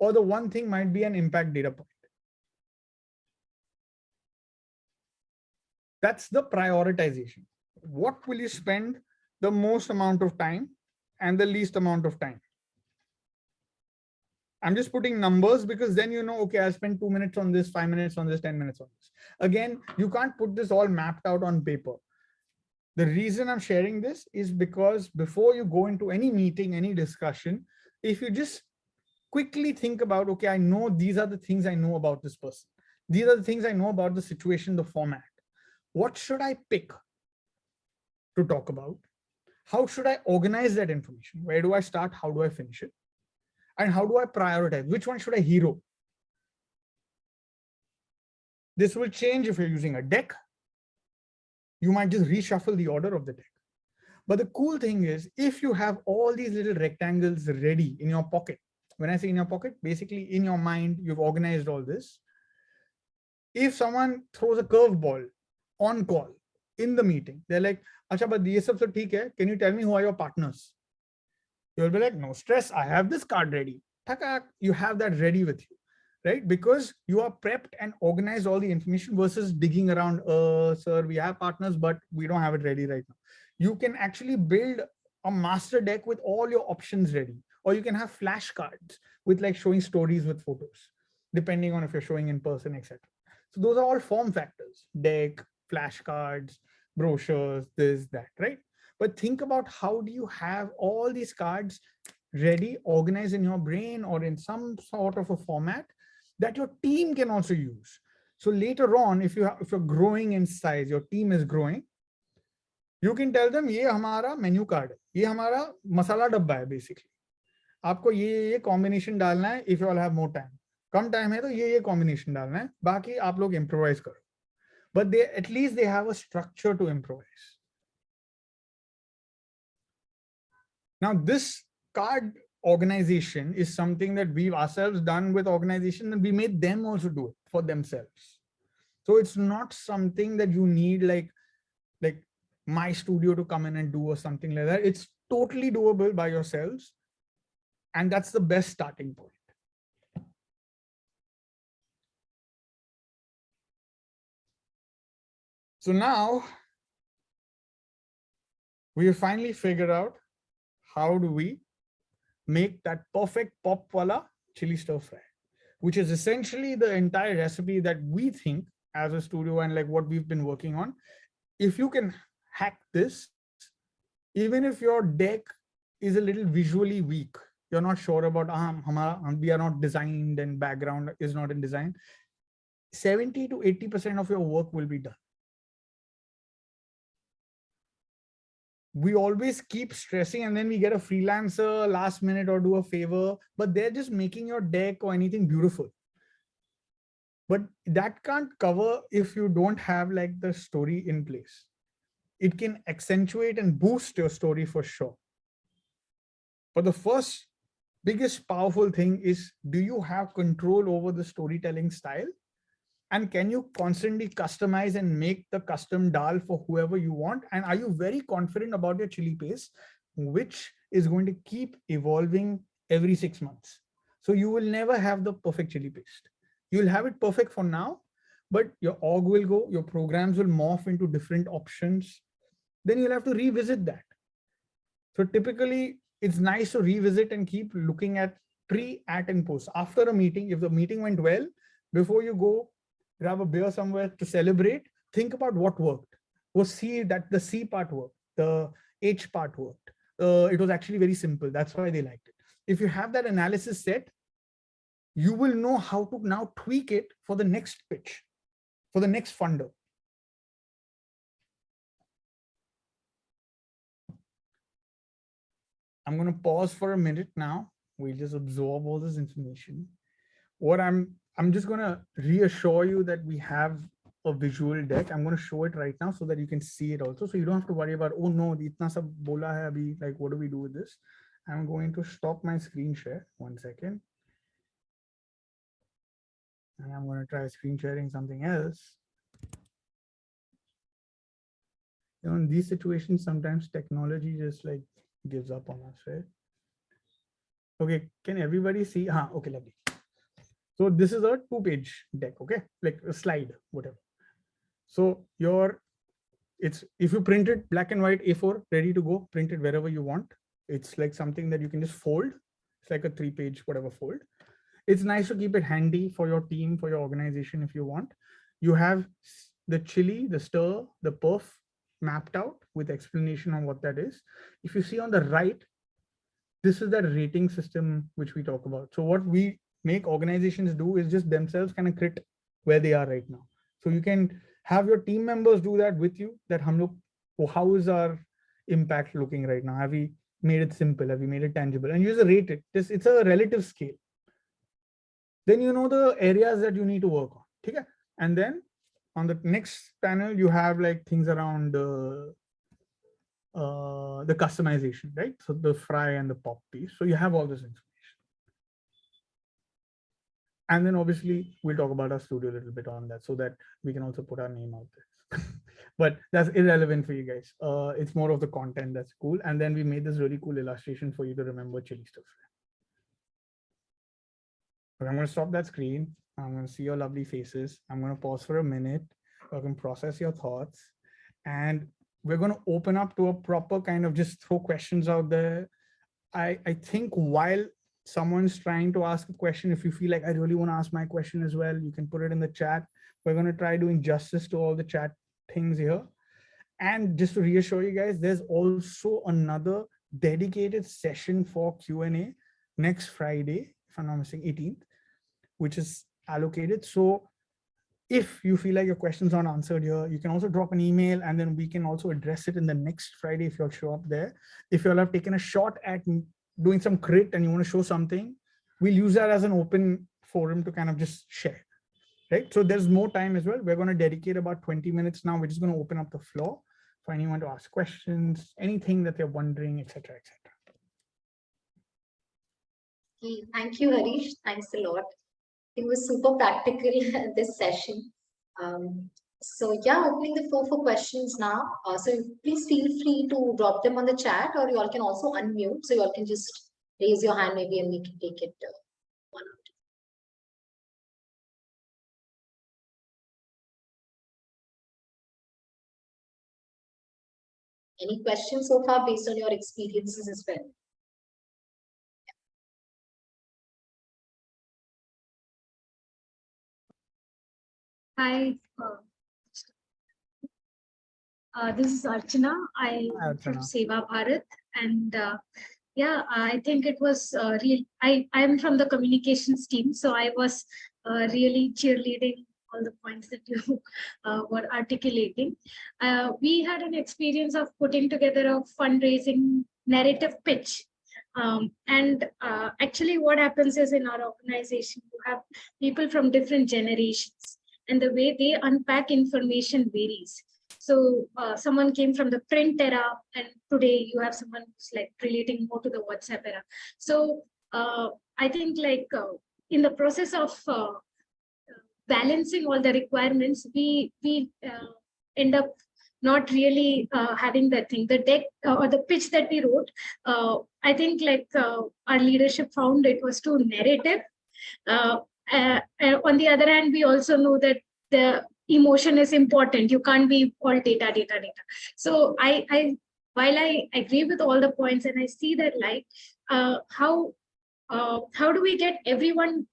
or the one thing might be an impact data point. That's the prioritization. What will you spend the most amount of time and the least amount of time? I'm just putting numbers because then you know, okay, I'll spend 2 minutes on this, 5 minutes on this, 10 minutes on this. Again, you can't put this all mapped out on paper. The reason I'm sharing this is because before you go into any meeting, any discussion, if you just quickly think about, okay, I know these are the things I know about this person. These are the things I know about the situation, the format. What should I pick to talk about? How should I organize that information? Where do I start? How do I finish it? And how do I prioritize? Which one should I hero? This will change if you're using a deck. You might just reshuffle the order of the deck. But the cool thing is, if you have all these little rectangles ready in your pocket, when I say in your pocket, basically in your mind, you've organized all this. If someone throws a curveball on call in the meeting, they're like, Acha, but ye sab so theek hai. Can you tell me who are your partners? You'll be like, no stress. I have this card ready. You have that ready with you, right? Because you are prepped and organized all the information versus digging around, sir, we have partners, but we don't have it ready right now. You can actually build a master deck with all your options ready, or you can have flashcards with like showing stories with photos, depending on if you're showing in person, etc. So those are all form factors: deck, flashcards, brochures, this, that, right? But think about how do you have all these cards ready, organized in your brain or in some sort of a format that your team can also use. So later on, if you're growing in size, your team is growing, you can tell them, ये हमारा menu card है, ये हमारा मसाला डब्बा है basically. आपको ये combination डालना है if you all have more time. Come time है तो ये combination डालना है, बाकी आप लोग improvise करो. But at least they have a structure to improvise. Now this card organization is something that we've ourselves done with organization, and we made them also do it for themselves. So it's not something that you need like my studio to come in and do or something like that. It's totally doable by yourselves. And that's the best starting point. So now we have finally figured out how do we make that perfect pop wala chili stir fry, which is essentially the entire recipe that we think as a studio and like what we've been working on. If you can hack this, even if your deck is a little visually weak, you're not sure about we are not designed and background is not in design, 70 to 80% of your work will be done. We always keep stressing and then we get a freelancer last minute or do a favor, but they're just making your deck or anything beautiful. But that can't cover if you don't have like the story in place. It can accentuate and boost your story for sure. But the first biggest powerful thing is, do you have control over the storytelling style? And can you constantly customize and make the custom dal for whoever you want? And are you very confident about your chili paste, which is going to keep evolving every 6 months? So you will never have the perfect chili paste. You'll have it perfect for now, but your org will go, your programs will morph into different options. Then you'll have to revisit that. So typically it's nice to revisit and keep looking at pre, at, and post. After a meeting, if the meeting went well, before you go grab a beer somewhere to celebrate, think about what worked. Was the C part worked, the H part worked. It was actually very simple. That's why they liked it. If you have that analysis set, you will know how to now tweak it for the next pitch, for the next funder. I'm going to pause for a minute now. We'll just absorb all this information. What I'm just going to reassure you that we have a visual deck. I'm going to show it right now so that you can see it also. So you don't have to worry about, oh no, itna sab bola hai abhi, like what do we do with this? I'm going to stop my screen share. 1 second. And I'm going to try screen sharing something else. You know, in these situations, sometimes technology just like gives up on us, right? Okay, can everybody see? Okay, lovely. So this is a 2-page deck, okay? Like a slide, whatever. So it's if you print it black and white A4, ready to go, print it wherever you want. It's like something that you can just fold. It's like a 3-page, whatever fold. It's nice to keep it handy for your team, for your organization if you want. You have the chili, the stir, the perf mapped out with explanation on what that is. If you see on the right, this is that rating system which we talk about. So what we make organizations do is just themselves kind of crit where they are right now. So you can have your team members do that with you, that how is our impact looking right now? Have we made it simple? Have we made it tangible? And use a rate it. It's a relative scale. Then you know the areas that you need to work on. Okay? And then on the next panel, you have like things around the customization, right? So the fry and the pop piece. So you have all this information. And then obviously we'll talk about our studio a little bit on that so that we can also put our name out there. But that's irrelevant for you guys. It's more of the content that's cool. And then we made this really cool illustration for you to remember chili stuff. But I'm going to stop that screen. I'm going to see your lovely faces. I'm going to pause for a minute. So I can process your thoughts. And we're going to open up to a proper kind of just throw questions out there. I think while someone's trying to ask a question, if you feel like I really want to ask my question as well, you can put it in the chat. We're going to try doing justice to all the chat things here. And just to reassure you guys, there's also another dedicated session for Q&A next Friday, if I'm not mistaken, 18th, which is allocated. So if you feel like your questions aren't answered here, you can also drop an email and then we can also address it in the next Friday if you'll show up there. If you'll have taken a shot at doing some crit and you want to show something, we'll use that as an open forum to kind of just share, right? So there's more time as well. We're going to dedicate about 20 minutes now. We're just going to open up the floor for anyone to ask questions, anything that they're wondering, etc., etc. Thank you, Harish. Thanks a lot. It was super practical, this session. So yeah, opening the floor for questions now. So please feel free to drop them on the chat, or you all can also unmute. So you all can just raise your hand maybe and we can take it one at a time. Any questions so far based on your experiences as well? Hi, this is Archana. I'm from Seva Bharat, and yeah, I think it was real. I'm from the communications team, so I was really cheerleading all the points that you were articulating. We had an experience of putting together a fundraising narrative pitch. And actually what happens is in our organization, you have people from different generations and the way they unpack information varies. So someone came from the print era and today you have someone who's like relating more to the WhatsApp era. So I think like in the process of balancing all the requirements, we end up not really having that thing. The deck or the pitch that we wrote, I think like our leadership found it was too narrative. On the other hand, we also know that the emotion is important. You can't be all data, data, data. So while I agree with all the points and I see that like how do we get everyone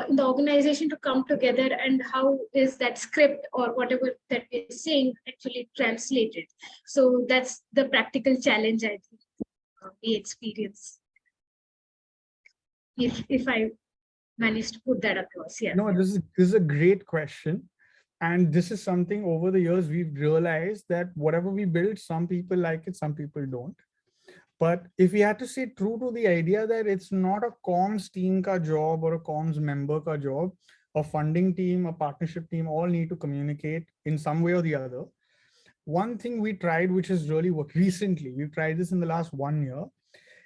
in the organization to come together, and how is that script or whatever that we're saying actually translated? So that's the practical challenge I think we experience. If I managed to put that across. Yeah. No, this is a great question. And this is something over the years we've realized that whatever we build, some people like it, some people don't. But if we had to stay true to the idea that it's not a comms team ka job or a comms member ka job, a funding team, a partnership team all need to communicate in some way or the other. One thing we tried, which has really worked recently, we've tried this in the last 1 year,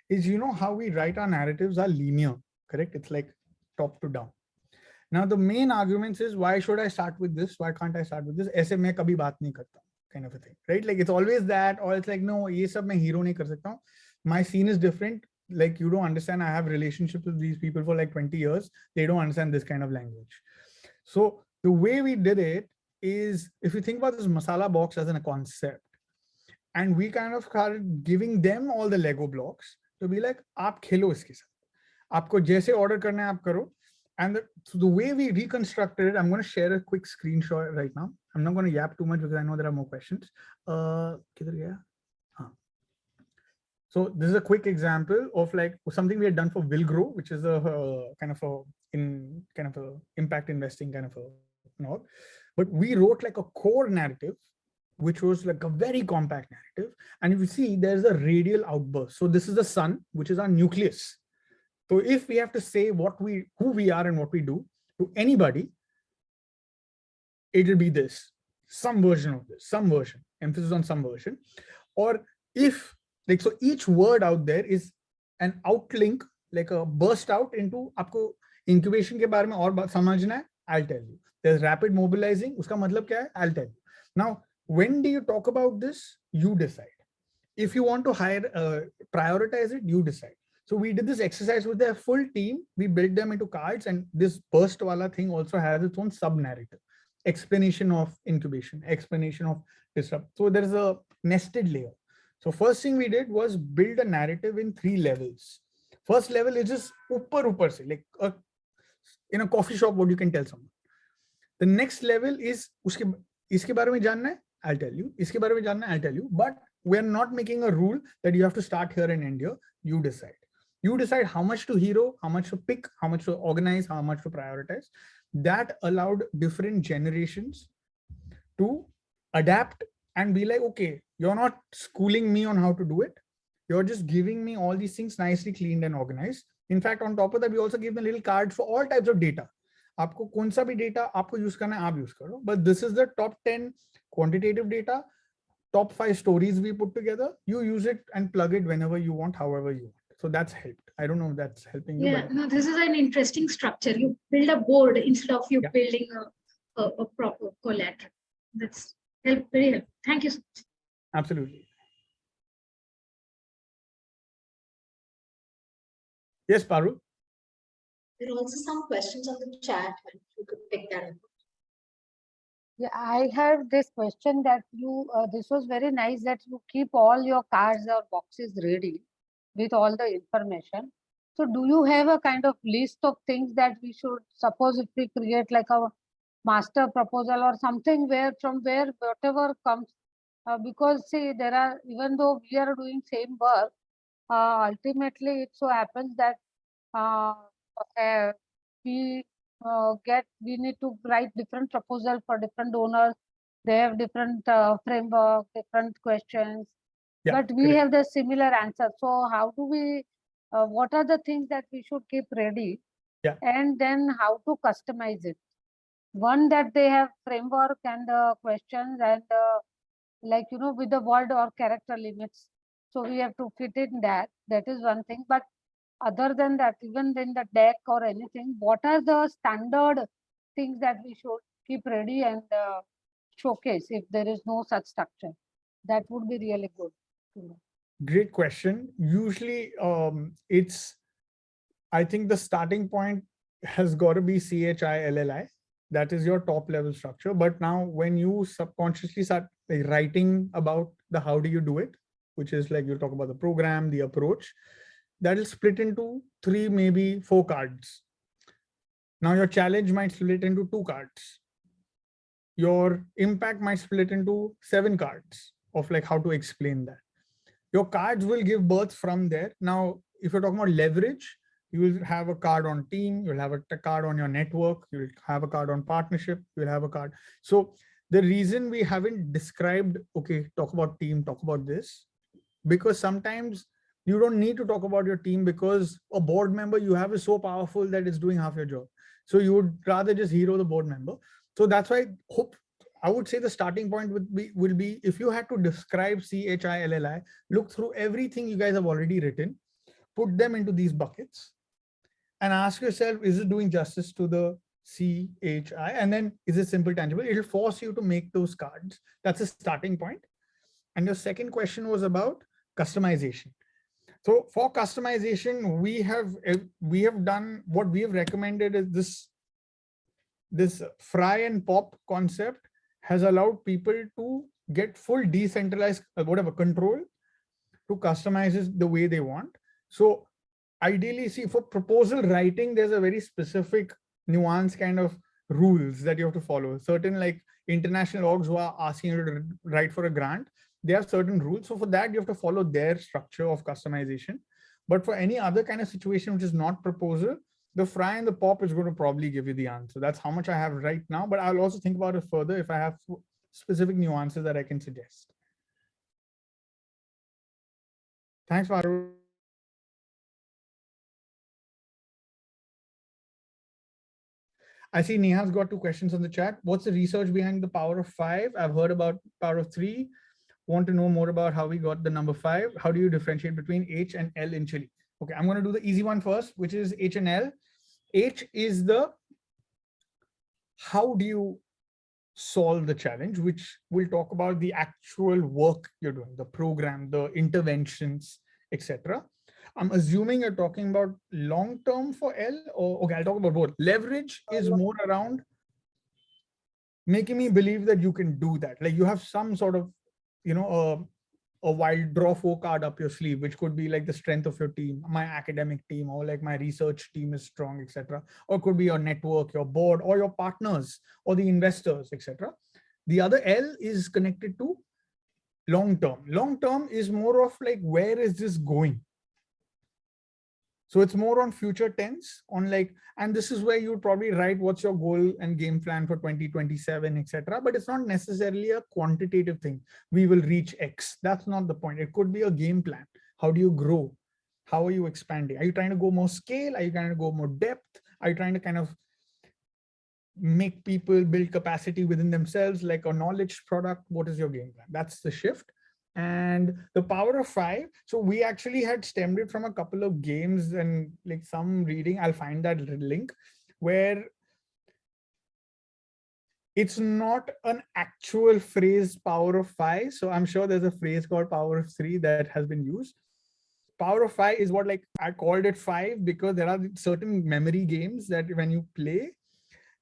is how we write our narratives are linear, correct? It's like top to down. Now, the main arguments is why should I start with this? Why can't I start with this? ऐसे मैं कभी बात नहीं करता, kind of a thing, right? Like it's always that, or it's like no, ये सब मैं hero नहीं कर सकता हूँ. My scene is different. Like you don't understand. I have relationships with these people for like 20 years. They don't understand this kind of language. So the way we did it is, if you think about this masala box as a concept, and we kind of started giving them all the Lego blocks to be like, आप खेलो इसके साथ. आपको जैसे order करना है आप करो. And so the way we reconstructed it, I'm going to share a quick screenshot right now. I'm not going to yap too much because I know there are more questions. किधर गया? So this is a quick example of like something we had done for Will Grow, which is a kind of a impact investing kind of a note. But we wrote like a core narrative, which was like a very compact narrative. And if you see, there's a radial outburst. So this is the sun, which is our nucleus. So if we have to say who we are and what we do to anybody, it'll be this, some version of this, some version, emphasis on some version. Or if like, so each word out there is an outlink, like a burst out into आपको incubation के बारे में और बात समझना है, I'll tell you. There's rapid mobilizing, उसका मतलब क्या है? I'll tell you. Now, when do you talk about this? You decide. If you want to prioritize it, you decide. So we did this exercise with their full team. We built them into cards, and this burst wala thing also has its own sub narrative, explanation of incubation, explanation of disrupt. So there is a nested layer. So first thing we did was build a narrative in 3 levels. First level is just upar se, like in a coffee shop, what you can tell someone. The next level is iske bare mein janna hai, I'll tell you. Iske bare mein janna hai, I'll tell you. But we're not making a rule that you have to start here and end here. You decide. You decide how much to hero, how much to pick, how much to organize, how much to prioritize. That allowed different generations to adapt and be like, okay, you're not schooling me on how to do it. You're just giving me all these things nicely cleaned and organized. In fact, on top of that, we also give them little cards for all types of data. आपको कौन सा भी data आपको use करना है, आप use करो. But this is the top 10 quantitative data, top 5 stories we put together. You use it and plug it whenever you want, however you want. So that's helped. I don't know if that's helping you. Yeah, no, this is an interesting structure. You build a board instead of you building a proper collateral. That's very helpful. Thank you so much. Absolutely. Yes, Paru. There are also some questions on the chat, and you could pick that up. Yeah, I have this question that this was very nice that you keep all your cards or boxes ready with all the information. So do you have a kind of list of things that we should, suppose if we create like a master proposal or something from where whatever comes, because see, there are, even though we are doing same work, ultimately it so happens that we need to write different proposals for different donors. They have different framework, different questions, but we have the similar answer. So how do we, what are the things that we should keep ready? And then how to customize it? One, that they have framework and questions and like, with the word or character limits. So we have to fit in that. That is one thing. But other than that, even in the deck or anything, what are the standard things that we should keep ready and showcase if there is no such structure? That would be really good. Great question. Usually I think the starting point has got to be CHILLI. That is your top level structure. But now when you subconsciously start writing about the how do you do it, which is like you talk about the program, the approach, that is split into 3, maybe 4 cards. Now your challenge might split into 2 cards. Your impact might split into 7 cards of like how to explain that. Your cards will give birth from there. Now, if you're talking about leverage, You will have a card on team, you'll have a card on your network, you'll have a card on partnership, you'll have a card. So the reason we haven't described, okay, talk about team, talk about this, because sometimes you don't need to talk about your team because a board member you have is so powerful that it's doing half your job. So you would rather just hero the board member. So that's why I would say the starting point will be if you had to describe CHILLI, look through everything you guys have already written, put them into these buckets, and ask yourself, is it doing justice to the CHI? And then is it simple, tangible? It'll force you to make those cards. That's a starting point. And your second question was about customization. So for customization, we have done what we have recommended is this fry and pop concept has allowed people to get full decentralized whatever control to customize it the way they want. So ideally, see, for proposal writing, there's a very specific nuance kind of rules that you have to follow. Certain like international orgs who are asking you to write for a grant, they have certain rules. So for that, you have to follow their structure of customization. But for any other kind of situation which is not proposal, the fry and the pop is going to probably give you the answer. That's how much I have right now. But I'll also think about it further if I have specific nuances that I can suggest. Thanks, Varun. I see Neha's got two questions on the chat. What's the research behind the power of 5? I've heard about power of 3. Want to know more about how we got the number 5? How do you differentiate between H and L in Chile? Okay, I'm going to do the easy one first, which is H and L. H is the how do you solve the challenge, which we'll talk about the actual work you're doing, the program, the interventions, etc. I'm assuming you're talking about long term for L, or okay, I'll talk about both. Leverage is more around making me believe that you can do that. Like you have some sort of, a wild draw 4 card up your sleeve, which could be like the strength of your team, my academic team, or like my research team is strong, etc. Or it could be your network, your board, or your partners, or the investors, etc. The other L is connected to long term. Long term is more of like, where is this going? So it's more on future tense, on like, and this is where you would probably write what's your goal and game plan for 2027, etc. But it's not necessarily a quantitative thing. We will reach X. That's not the point. It could be a game plan. How do you grow? How are you expanding? Are you trying to go more scale? Are you trying to go more depth? Are you trying to kind of make people build capacity within themselves, like a knowledge product? What is your game plan? That's the shift. And the power of 5, so we actually had stemmed it from a couple of games and like some reading. I'll find that link where it's not an actual phrase power of 5. So I'm sure there's a phrase called power of 3 that has been used. Power of 5 is what, like, I called it 5 because there are certain memory games that when you play,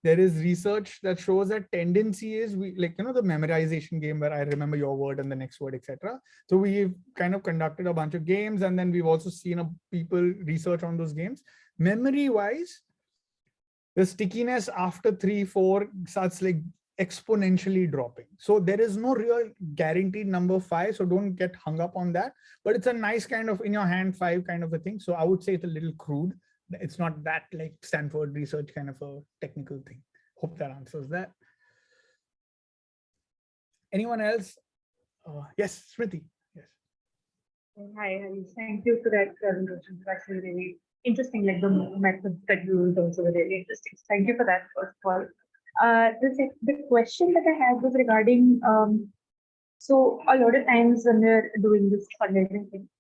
there is research that shows that tendency is we like, the memorization game where I remember your word and the next word, etc. So we've kind of conducted a bunch of games, and then we've also seen people research on those games. Memory wise, the stickiness after 3, 4 starts like exponentially dropping. So there is no real guaranteed number 5. So don't get hung up on that, but it's a nice kind of in your hand 5 kind of a thing. So I would say it's a little crude. It's not that like Stanford research kind of a technical thing. Hope that answers that. Anyone else? Yes, Smriti. Yes. Hi, thank you for that presentation. It's actually really interesting. Like the methods that you use also were really interesting. So thank you for that, first of all. The question that I had was regarding, so a lot of times when we're doing this fundraising thing,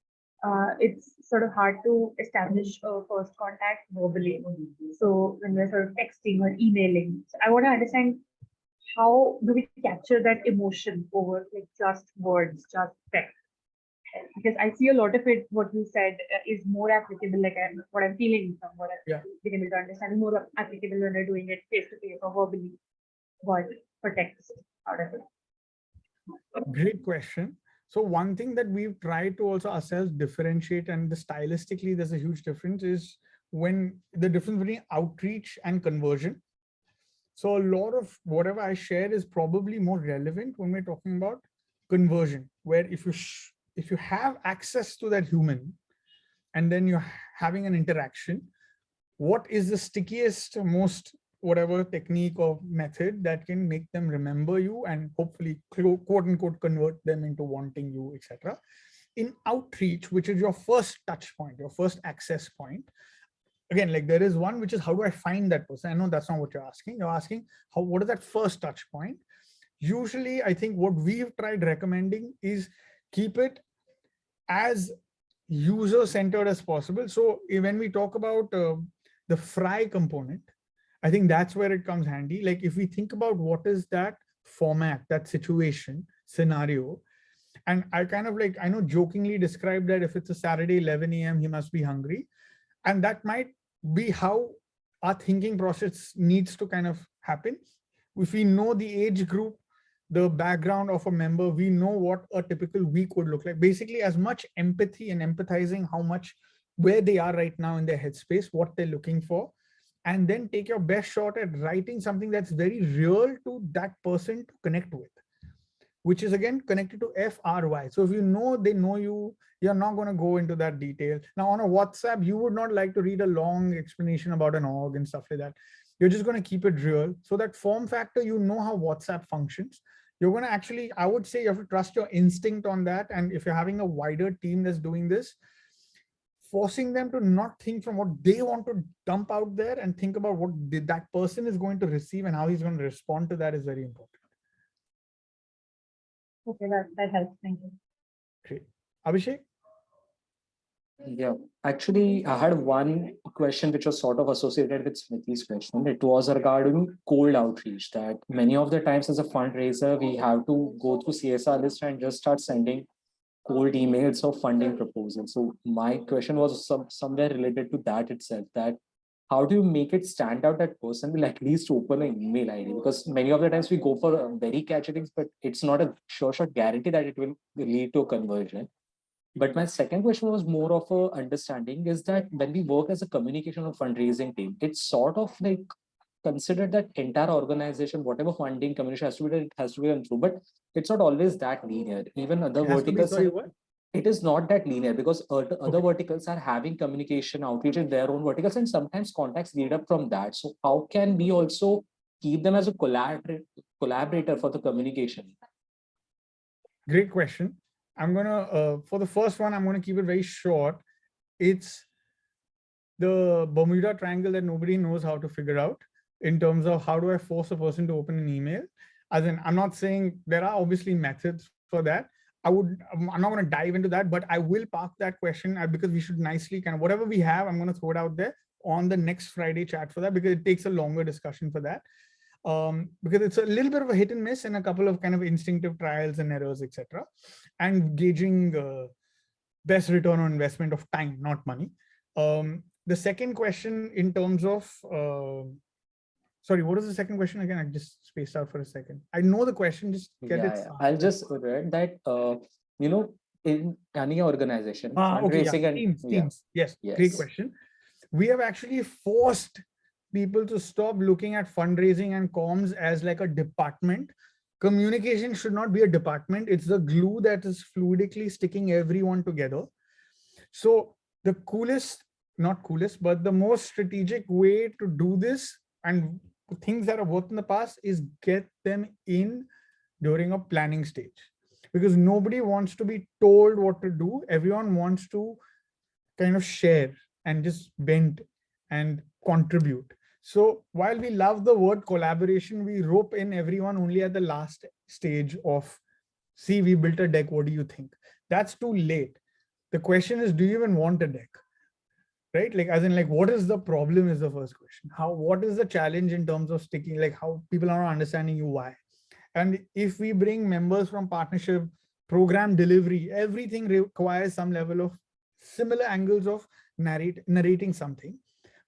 it's sort of hard to establish a first contact verbally. So when we're sort of texting or emailing, so I want to understand, how do we capture that emotion over like just words, just text? Because I see a lot of it, what you said is more applicable, like what I'm feeling from what I've been able to understand, is more applicable when we're doing it face to face or verbally, but for text out of it. Great question. So one thing that we've tried to also ourselves differentiate, and the stylistically there's a huge difference, is when the difference between outreach and conversion. So a lot of whatever I share is probably more relevant when we're talking about conversion, where if you have access to that human and then you're having an interaction, what is the stickiest, most whatever technique or method that can make them remember you and hopefully quote unquote convert them into wanting you, etc. In outreach, which is your first touch point, your first access point, again, like there is one which is how do I find that person? I know that's not what you're asking. You're asking what is that first touch point? Usually, I think what we've tried recommending is keep it as user centered as possible. So when we talk about the fry component, I think that's where it comes handy. Like if we think about what is that format, that situation, scenario, and I kind of like, I know jokingly describe that if it's a Saturday, 11 a.m., he must be hungry. And that might be how our thinking process needs to kind of happen. If we know the age group, the background of a member, we know what a typical week would look like. Basically, as much empathy and empathizing how much where they are right now in their headspace, what they're looking for, and then take your best shot at writing something that's very real to that person to connect with, which is again connected to FRY. So if you know they know you, you're not going to go into that detail. Now on a WhatsApp, you would not like to read a long explanation about an org and stuff like that. You're just going to keep it real. So that form factor, you know how WhatsApp functions. You're going to actually, I would say you have to trust your instinct on that. And if you're having a wider team that's doing this, forcing them to not think from what they want to dump out there and think about what that person is going to receive and how he's going to respond to that is very important. Okay, that helps. Thank you. Great. Abhishek? Yeah, actually, I had one question which was sort of associated with Smithi's question. It was regarding cold outreach, that many of the times as a fundraiser, we have to go through CSR list and just start sending cold emails of funding proposals. So my question was somewhere related to that itself, that how do you make it stand out that person will at least open an email ID? Because many of the times we go for very catchy things, but it's not a sure shot guarantee that it will lead to a conversion. But my second question was more of a understanding is that when we work as a communication or fundraising team, it's sort of like considered that entire organization, whatever funding communication has to be done, it has to be done through. But it's not always that linear. Even other It has to be, verticals, sorry, what? it is not that linear because other Okay. verticals are having communication outreach in their own verticals, and sometimes contacts lead up from that. So how can we also keep them as a collaborator for the communication? Great question. I'm gonna for the first one, I'm gonna keep it very short. It's the Bermuda Triangle that nobody knows how to figure out in terms of how do I force a person to open an email. As in, I'm not saying there are obviously methods for that. I'm not going to dive into that, but I will park that question because we should nicely kind of whatever we have, I'm going to throw it out there on the next Friday chat for that, because it takes a longer discussion for that. Because it's a little bit of a hit and miss and a couple of kind of instinctive trials and errors, etc. And gauging best return on investment of time, not money. The second question in terms of, sorry, what was the second question again? I just spaced out for a second. I know the question, just get it. I'll just read that, in any organization, Okay, yeah. fundraising and Teams. Yes, Yes. great question. We have actually forced people to stop looking at fundraising and comms as like a department. Communication should not be a department. It's the glue that is fluidically sticking everyone together. So the not coolest, but the most strategic way to do this and things that have worked in the past is get them in during a planning stage, because nobody wants to be told what to do. Everyone wants to kind of share and just bend and contribute. So while we love the word collaboration, we rope in everyone only at the last stage of, see, we built a deck, what do you think? That's too late. The question is, do you even want a deck? Right? Like, as in, like, what is the problem is the first question. What is the challenge in terms of sticking, like how people are not understanding you why? And if we bring members from partnership, program delivery, everything requires some level of similar angles of narrating something,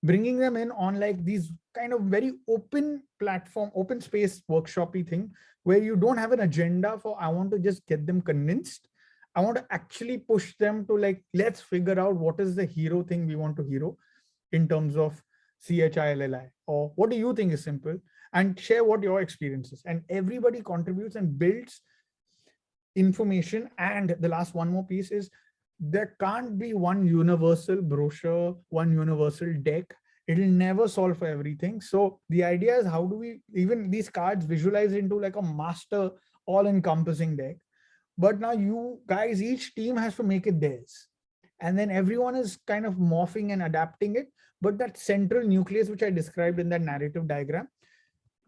bringing them in on like these kind of very open platform, open space workshopy thing, where you don't have an agenda for, I want to just get them convinced. I want to actually push them to like, let's figure out what is the hero thing we want to hero in terms of CHILLI, or what do you think is simple, and share what your experience is. And everybody contributes and builds information. And the last one more piece is, there can't be one universal brochure, one universal deck. It'll never solve for everything. So the idea is, how do we even these cards visualize into like a master all-encompassing deck? But now you guys, each team has to make it theirs. And then everyone is kind of morphing and adapting it. But that central nucleus, which I described in that narrative diagram,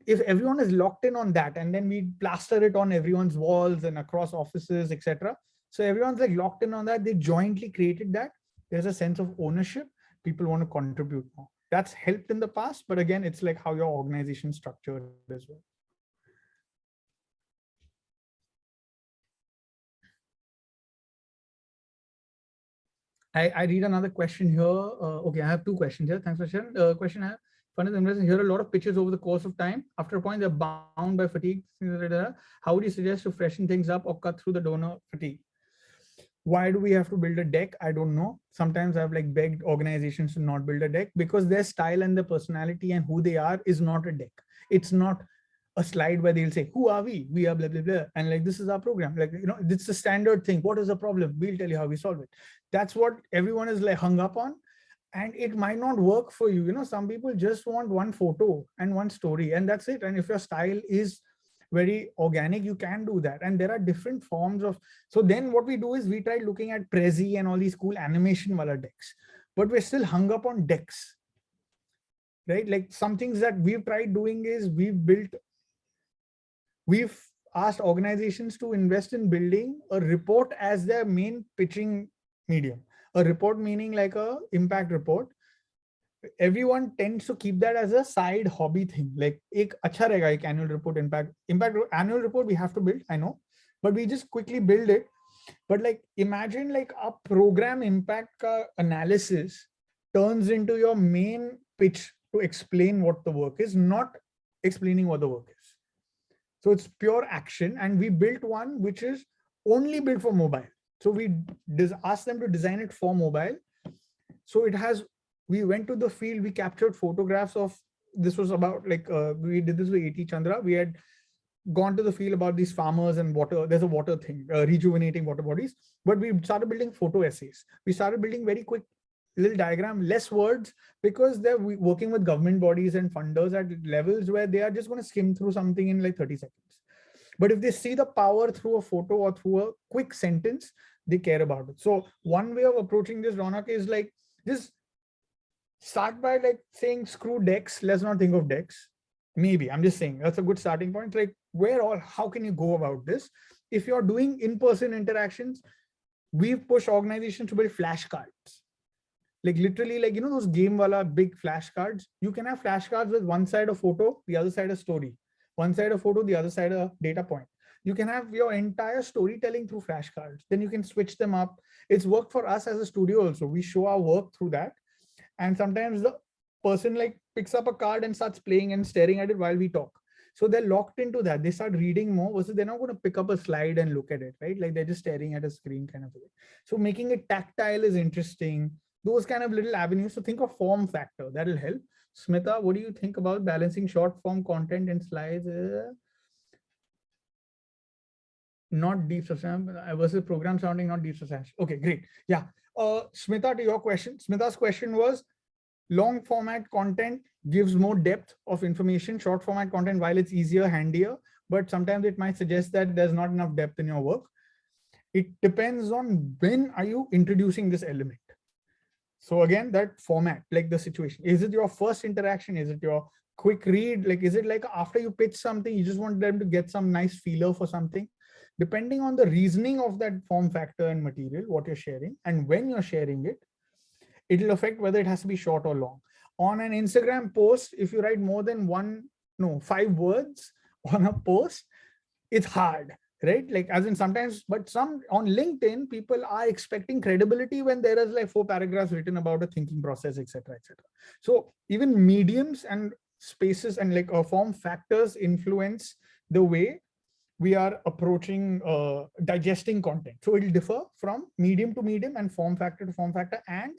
if everyone is locked in on that, and then we plaster it on everyone's walls and across offices, etc. So everyone's like locked in on that. They jointly created that. There's a sense of ownership. People want to contribute more. That's helped in the past, but again, it's like how your organization structured as well. I read another question here. Okay, I have two questions here. Thanks for sharing. Question I have: fund is investing here a lot of pitches over the course of time. After a point, they're bound by fatigue. How would you suggest to freshen things up or cut through the donor fatigue? Why do we have to build a deck? I don't know. Sometimes I've like begged organizations to not build a deck because their style and their personality and who they are is not a deck. It's not a slide where they'll say, who are we? We are blah, blah, blah. And like, this is our program. Like, you know, it's the standard thing. What is the problem? We'll tell you how we solve it. That's what everyone is like hung up on. And it might not work for you. You know, some people just want one photo and one story, and that's it. And if your style is very organic, you can do that. And there are different forms of, so then what we do is we try looking at Prezi and all these cool animation wala decks, but we're still hung up on decks, right? Like some things that we've tried doing is we've asked organizations to invest in building a report as their main pitching medium. A report meaning like a impact report. Everyone tends to keep that as a side hobby thing. Like ek acha rahega, ek annual report, impact annual report we have to build, I know, but we just quickly build it. But like imagine like a program impact ka analysis turns into your main pitch to explain what the work is, not explaining what the work is. So it's pure action. And we built one which is only built for mobile. So we asked them to design it for mobile. So it has, we went to the field, we captured photographs of, this was about like, we did this with A.T. Chandra. We had gone to the field about these farmers and water. There's a water thing, rejuvenating water bodies. But we started building photo essays. We started building very quick little diagram, less words, because they're working with government bodies and funders at levels where they are just going to skim through something in like 30 seconds. But if they see the power through a photo or through a quick sentence, they care about it. So one way of approaching this, Ronak, is like just start by like saying screw decks. Let's not think of decks. Maybe I'm just saying that's a good starting point. Like how can you go about this? If you're doing in-person interactions, we've pushed organizations to build flashcards. Like literally, like, you know, those game wala big flashcards. You can have flashcards with one side a photo, the other side a story, one side a photo, the other side a data point. You can have your entire storytelling through flashcards. Then you can switch them up. It's worked for us as a studio also. We show our work through that. And sometimes the person like picks up a card and starts playing and staring at it while we talk. So they're locked into that. They start reading more versus they're not going to pick up a slide and look at it, right? Like they're just staring at a screen kind of thing. So making it tactile is interesting. Those kind of little avenues. So think of form factor. That'll help. Smita, what do you think about balancing short form content and slides? Not deep substantial versus program sounding not deep substantial. Okay, great. Yeah. Smita, to your question. Smita's question was, long format content gives more depth of information. Short format content, while it's easier, handier, but sometimes it might suggest that there's not enough depth in your work. It depends on when are you introducing this element. So again, that format, like the situation, is it your first interaction? Is it your quick read? Like, is it like after you pitch something, you just want them to get some nice feeler for something? Depending on the reasoning of that form factor and material, what you're sharing and when you're sharing it, it'll affect whether it has to be short or long. On an Instagram post, if you write more than 5 words on a post, it's hard, right? Like as in sometimes, but some on LinkedIn, people are expecting credibility when there is like 4 paragraphs written about a thinking process, etc., etc. So even mediums and spaces and like form factors influence the way we are approaching digesting content. So it'll differ from medium to medium and form factor to form factor, and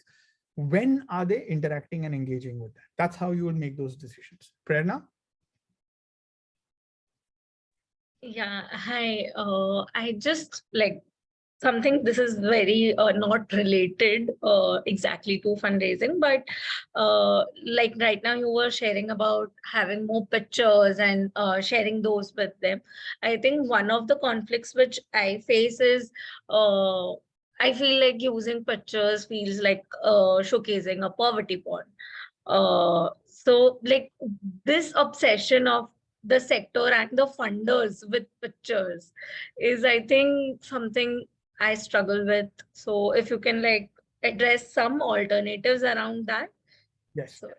when are they interacting and engaging with that? That's how you will make those decisions. Prerna? Yeah, hi. I just like something, this is very not related exactly to fundraising, but like right now you were sharing about having more pictures and sharing those with them. I think one of the conflicts which I face is I feel like using pictures feels like showcasing a poverty porn. So like this obsession of the sector and the funders with pictures is, I think, something I struggle with. So if you can like address some alternatives around that. Yes. So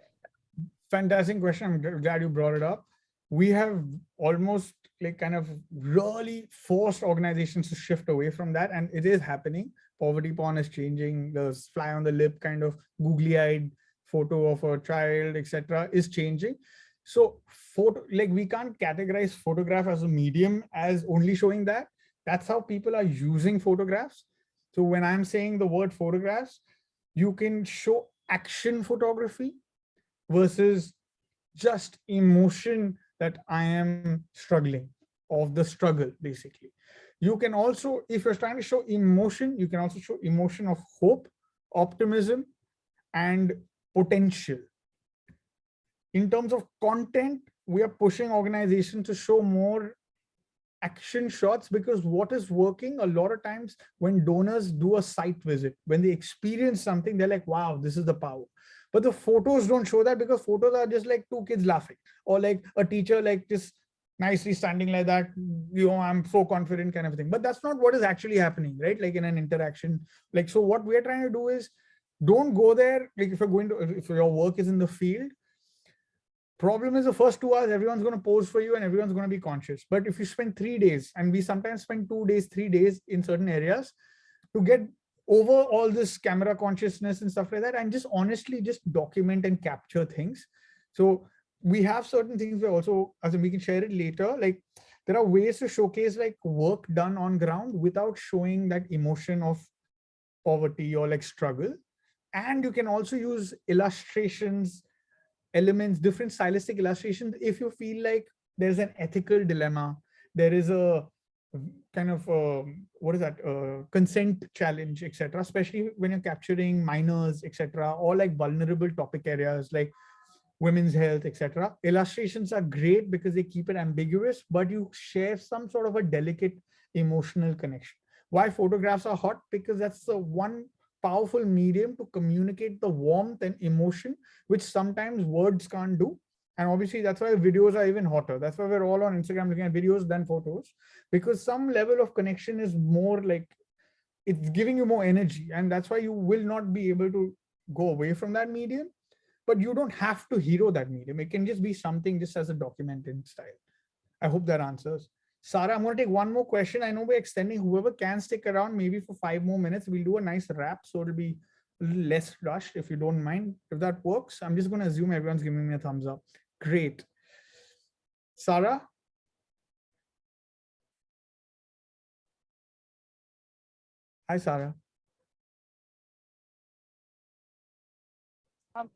Fantastic question. I'm glad you brought it up. We have almost like kind of really forced organizations to shift away from that, and it is happening. Poverty porn is changing. The fly on the lip kind of googly-eyed photo of a child, etc., is changing. So photo, like we can't categorize photograph as a medium as only showing that. That's how people are using photographs. So when I'm saying the word photographs, you can show action photography versus just emotion that I am struggling, of the struggle, basically. You can also, if you're trying to show emotion, you can also show emotion of hope, optimism, and potential. In terms of content, we are pushing organizations to show more action shots, because what is working a lot of times when donors do a site visit, when they experience something, they're like, wow, this is the power. But the photos don't show that, because photos are just like two kids laughing, or like a teacher like just nicely standing like that, I'm so confident kind of thing. But that's not what is actually happening, right? Like in an interaction. Like, so what we're trying to do is, don't go there. Like if your work is in the field, problem is the first 2 hours everyone's going to pose for you and everyone's going to be conscious. But if you spend 3 days, and we sometimes spend 2 days, 3 days in certain areas to get over all this camera consciousness and stuff like that, and just honestly just document and capture things. So we have certain things we also, as in we can share it later, like there are ways to showcase like work done on ground without showing that emotion of poverty or like struggle. And you can also use illustrations, elements, different stylistic illustrations, if you feel like there's an ethical dilemma, there is a kind of what is that, consent challenge, etc., especially when you're capturing minors, etc., or like vulnerable topic areas like women's health, etc. Illustrations are great because they keep it ambiguous, but you share some sort of a delicate emotional connection. Why photographs are hot? Because that's the one powerful medium to communicate the warmth and emotion, which sometimes words can't do. And obviously that's why videos are even hotter. That's why we're all on Instagram looking at videos than photos, because some level of connection is more like, it's giving you more energy. And that's why you will not be able to go away from that medium. But you don't have to hero that medium. It can just be something just as a documented style. I hope that answers. Sarah, I'm going to take one more question. I know we're extending. Whoever can stick around maybe for 5 more minutes, we'll do a nice wrap. So it'll be a little less rushed, if you don't mind. If that works, I'm just going to assume everyone's giving me a thumbs up. Great. Sarah? Hi, Sarah.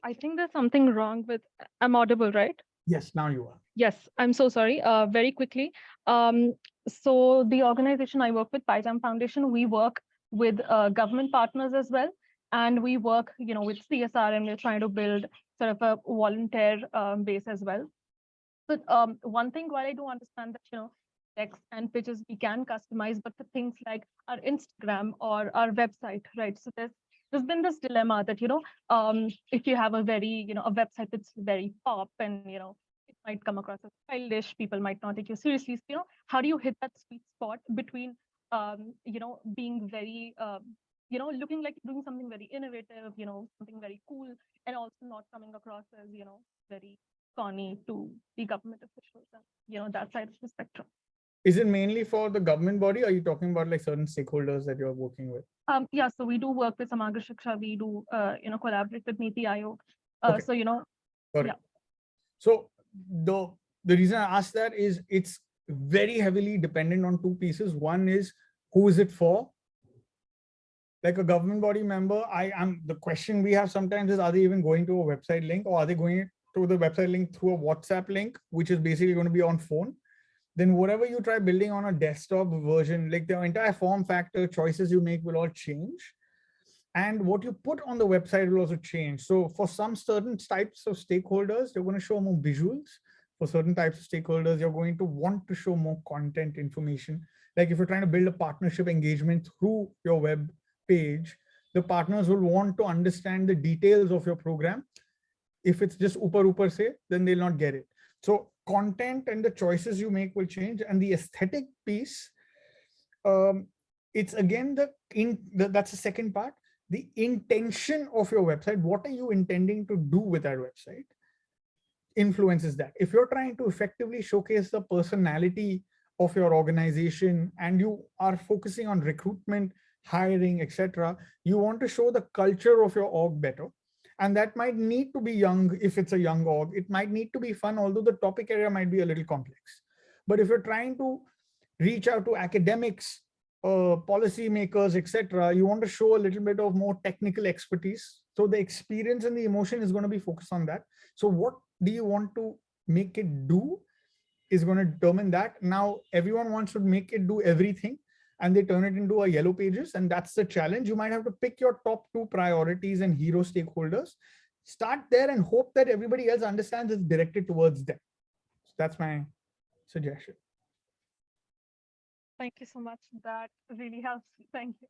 I think there's something wrong with, I'm audible, right? Yes, now you are. Yes, I'm so sorry. Very quickly. So the organization I work with, Paitam Foundation, we work with government partners as well. And we work, with CSR, and we're trying to build sort of a volunteer base as well. But one thing, while I do understand that, text and pitches we can customize, but for things like our Instagram or our website, right? So there's been this dilemma that, if you have a very, a website that's very pop and, it might come across as childish, people might not take you seriously. So, how do you hit that sweet spot between, being very, looking like doing something very innovative, something very cool, and also not coming across as, very corny to the government officials and, that side of the spectrum. Is it mainly for the government body? Or are you talking about like certain stakeholders that you're working with? Yeah, so we do work with Samagra Shiksha. We do, collaborate with Niti Aayog. Okay. So, yeah. So the reason I asked that is it's very heavily dependent on two pieces. One is, who is it for? Like a government body member, the question we have sometimes is, are they even going to a website link, or are they going to the website link through a WhatsApp link, which is basically going to be on phone? then whatever you try building on a desktop version, like the entire form factor choices you make will all change. And what you put on the website will also change. So for some certain types of stakeholders, you're going to show more visuals. For certain types of stakeholders, you're going to want to show more content information. Like if you're trying to build a partnership engagement through your web page, the partners will want to understand the details of your program. If it's just upper say, then they'll not get it. So content and the choices you make will change. And the aesthetic piece, it's again that's the second part. The intention of your website, what are you intending to do with that website, influences that. If you're trying to effectively showcase the personality of your organization and you are focusing on recruitment, hiring, etc., you want to show the culture of your org better. And that might need to be young. If it's a young org, it might need to be fun, although the topic area might be a little complex. But if you're trying to reach out to academics, policy makers, etc., you want to show a little bit of more technical expertise. So the experience and the emotion is going to be focused on that. So what do you want to make it do is going to determine that. Now everyone wants to make it do everything, and they turn it into a yellow pages, and that's the challenge. You might have to pick your top 2 priorities and hero stakeholders, start there, and hope that everybody else understands it's directed towards them. So that's my suggestion. Thank you so much. That really helps. Thank you.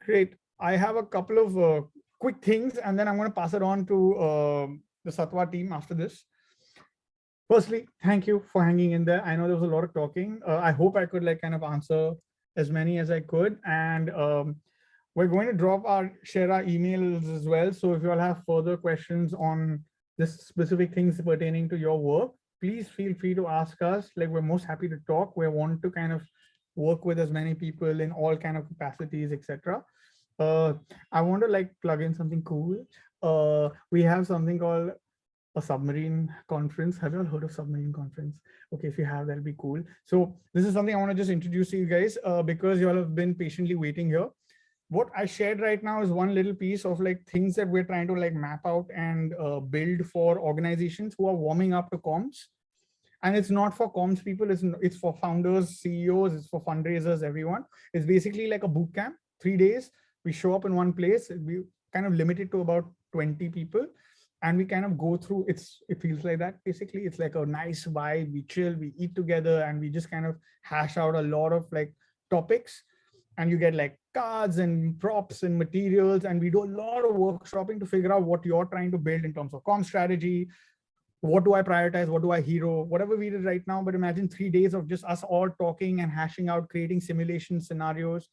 Great. I have a couple of quick things, and then I'm going to pass it on to the Satwa team after this. Firstly, thank you for hanging in there. I know there was a lot of talking. I hope I could kind of answer as many as I could. And we're going to share our emails as well. So if you all have further questions on this specific things pertaining to your work, please feel free to ask us. We're most happy to talk. We want to kind of work with as many people in all kind of capacities, etc. I want to plug in something cool. We have something called a submarine conference. Have you all heard of submarine conference? Okay, if you have, that'll be cool. So this is something I want to just introduce to you guys because you all have been patiently waiting here. What I shared right now is one little piece of things that we're trying to map out and build for organizations who are warming up to comms. And it's not for comms people, it's for founders, CEOs, it's for fundraisers, everyone. It's basically like a boot camp, 3 days. We show up in one place. We kind of limit it to about 20 people. And we kind of go through, it feels like that. Basically, it's like a nice vibe. We chill, we eat together, and we just kind of hash out a lot of topics. And you get cards and props and materials. And we do a lot of workshopping to figure out what you're trying to build in terms of comm strategy. What do I prioritize? What do I hero? Whatever we did right now, but imagine 3 days of just us all talking and hashing out, creating simulation scenarios.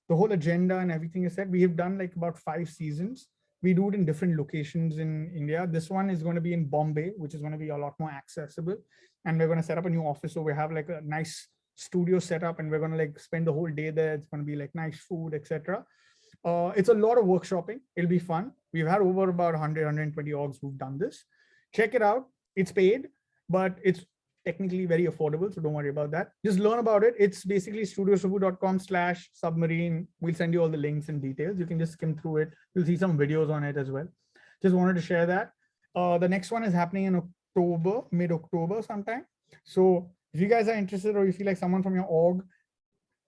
The whole agenda and everything is set. We have done about 5 seasons. We do it in different locations in India. This one is going to be in Bombay, which is going to be a lot more accessible. And we're going to set up a new office. So we have a nice studio set up, and we're going to spend the whole day there. It's going to be nice food, etc. It's a lot of workshopping. It'll be fun. We've had over about 100, 120 orgs who've done this. Check it out. It's paid, but it's technically very affordable. So don't worry about that. Just learn about it. It's basically studiosubu.com/submarine. We'll send you all the links and details. You can just skim through it. You'll see some videos on it as well. Just wanted to share that. The next one is happening in October, mid-October sometime. So if you guys are interested, or you feel like someone from your org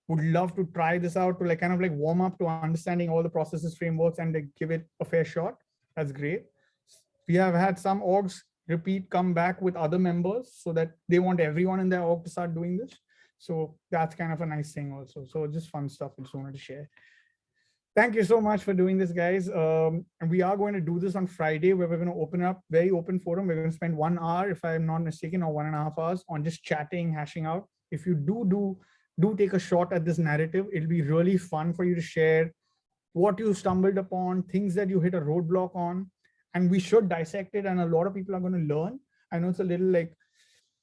would love to try this out to kind of warm up to understanding all the processes, frameworks, and give it a fair shot, that's great. We have had some orgs come back with other members so that they want everyone in their org to start doing this. So that's kind of a nice thing also. So just fun stuff I just wanted to share. Thank you so much for doing this, guys. And we are going to do this on Friday, where we're going to open up very open forum. We're going to spend 1 hour, if I'm not mistaken, or 1.5 hours on just chatting, hashing out. If you do take a shot at this narrative, it'll be really fun for you to share what you stumbled upon, things that you hit a roadblock on. And we should dissect it, and a lot of people are going to learn. I know it's a little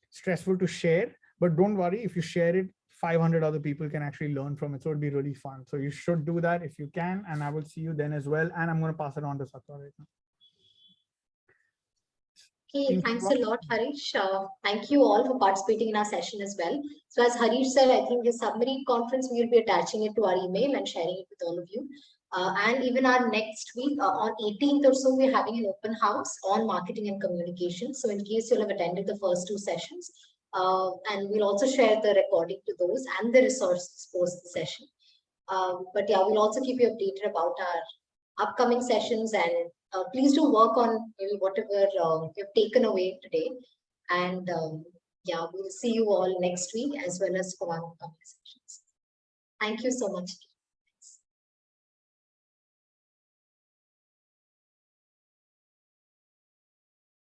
stressful to share, but don't worry. If you share it, 500 other people can actually learn from it. So it'll be really fun. So you should do that if you can, and I will see you then as well. And I'm going to pass it on to Satya right now. Okay, thanks a lot, Harish. Thank you all for participating in our session as well. So as Harish said, I think the submarine conference, we will be attaching it to our email and sharing it with all of you. And even our next week, on 18th or so, we're having an open house on marketing and communication. So in case you'll have attended the first 2 sessions, And we'll also share the recording to those and the resources post the session. But yeah, we'll also keep you updated about our upcoming sessions, and please do work on maybe whatever you've taken away today. And yeah, we'll see you all next week as well as for our upcoming sessions. Thank you so much.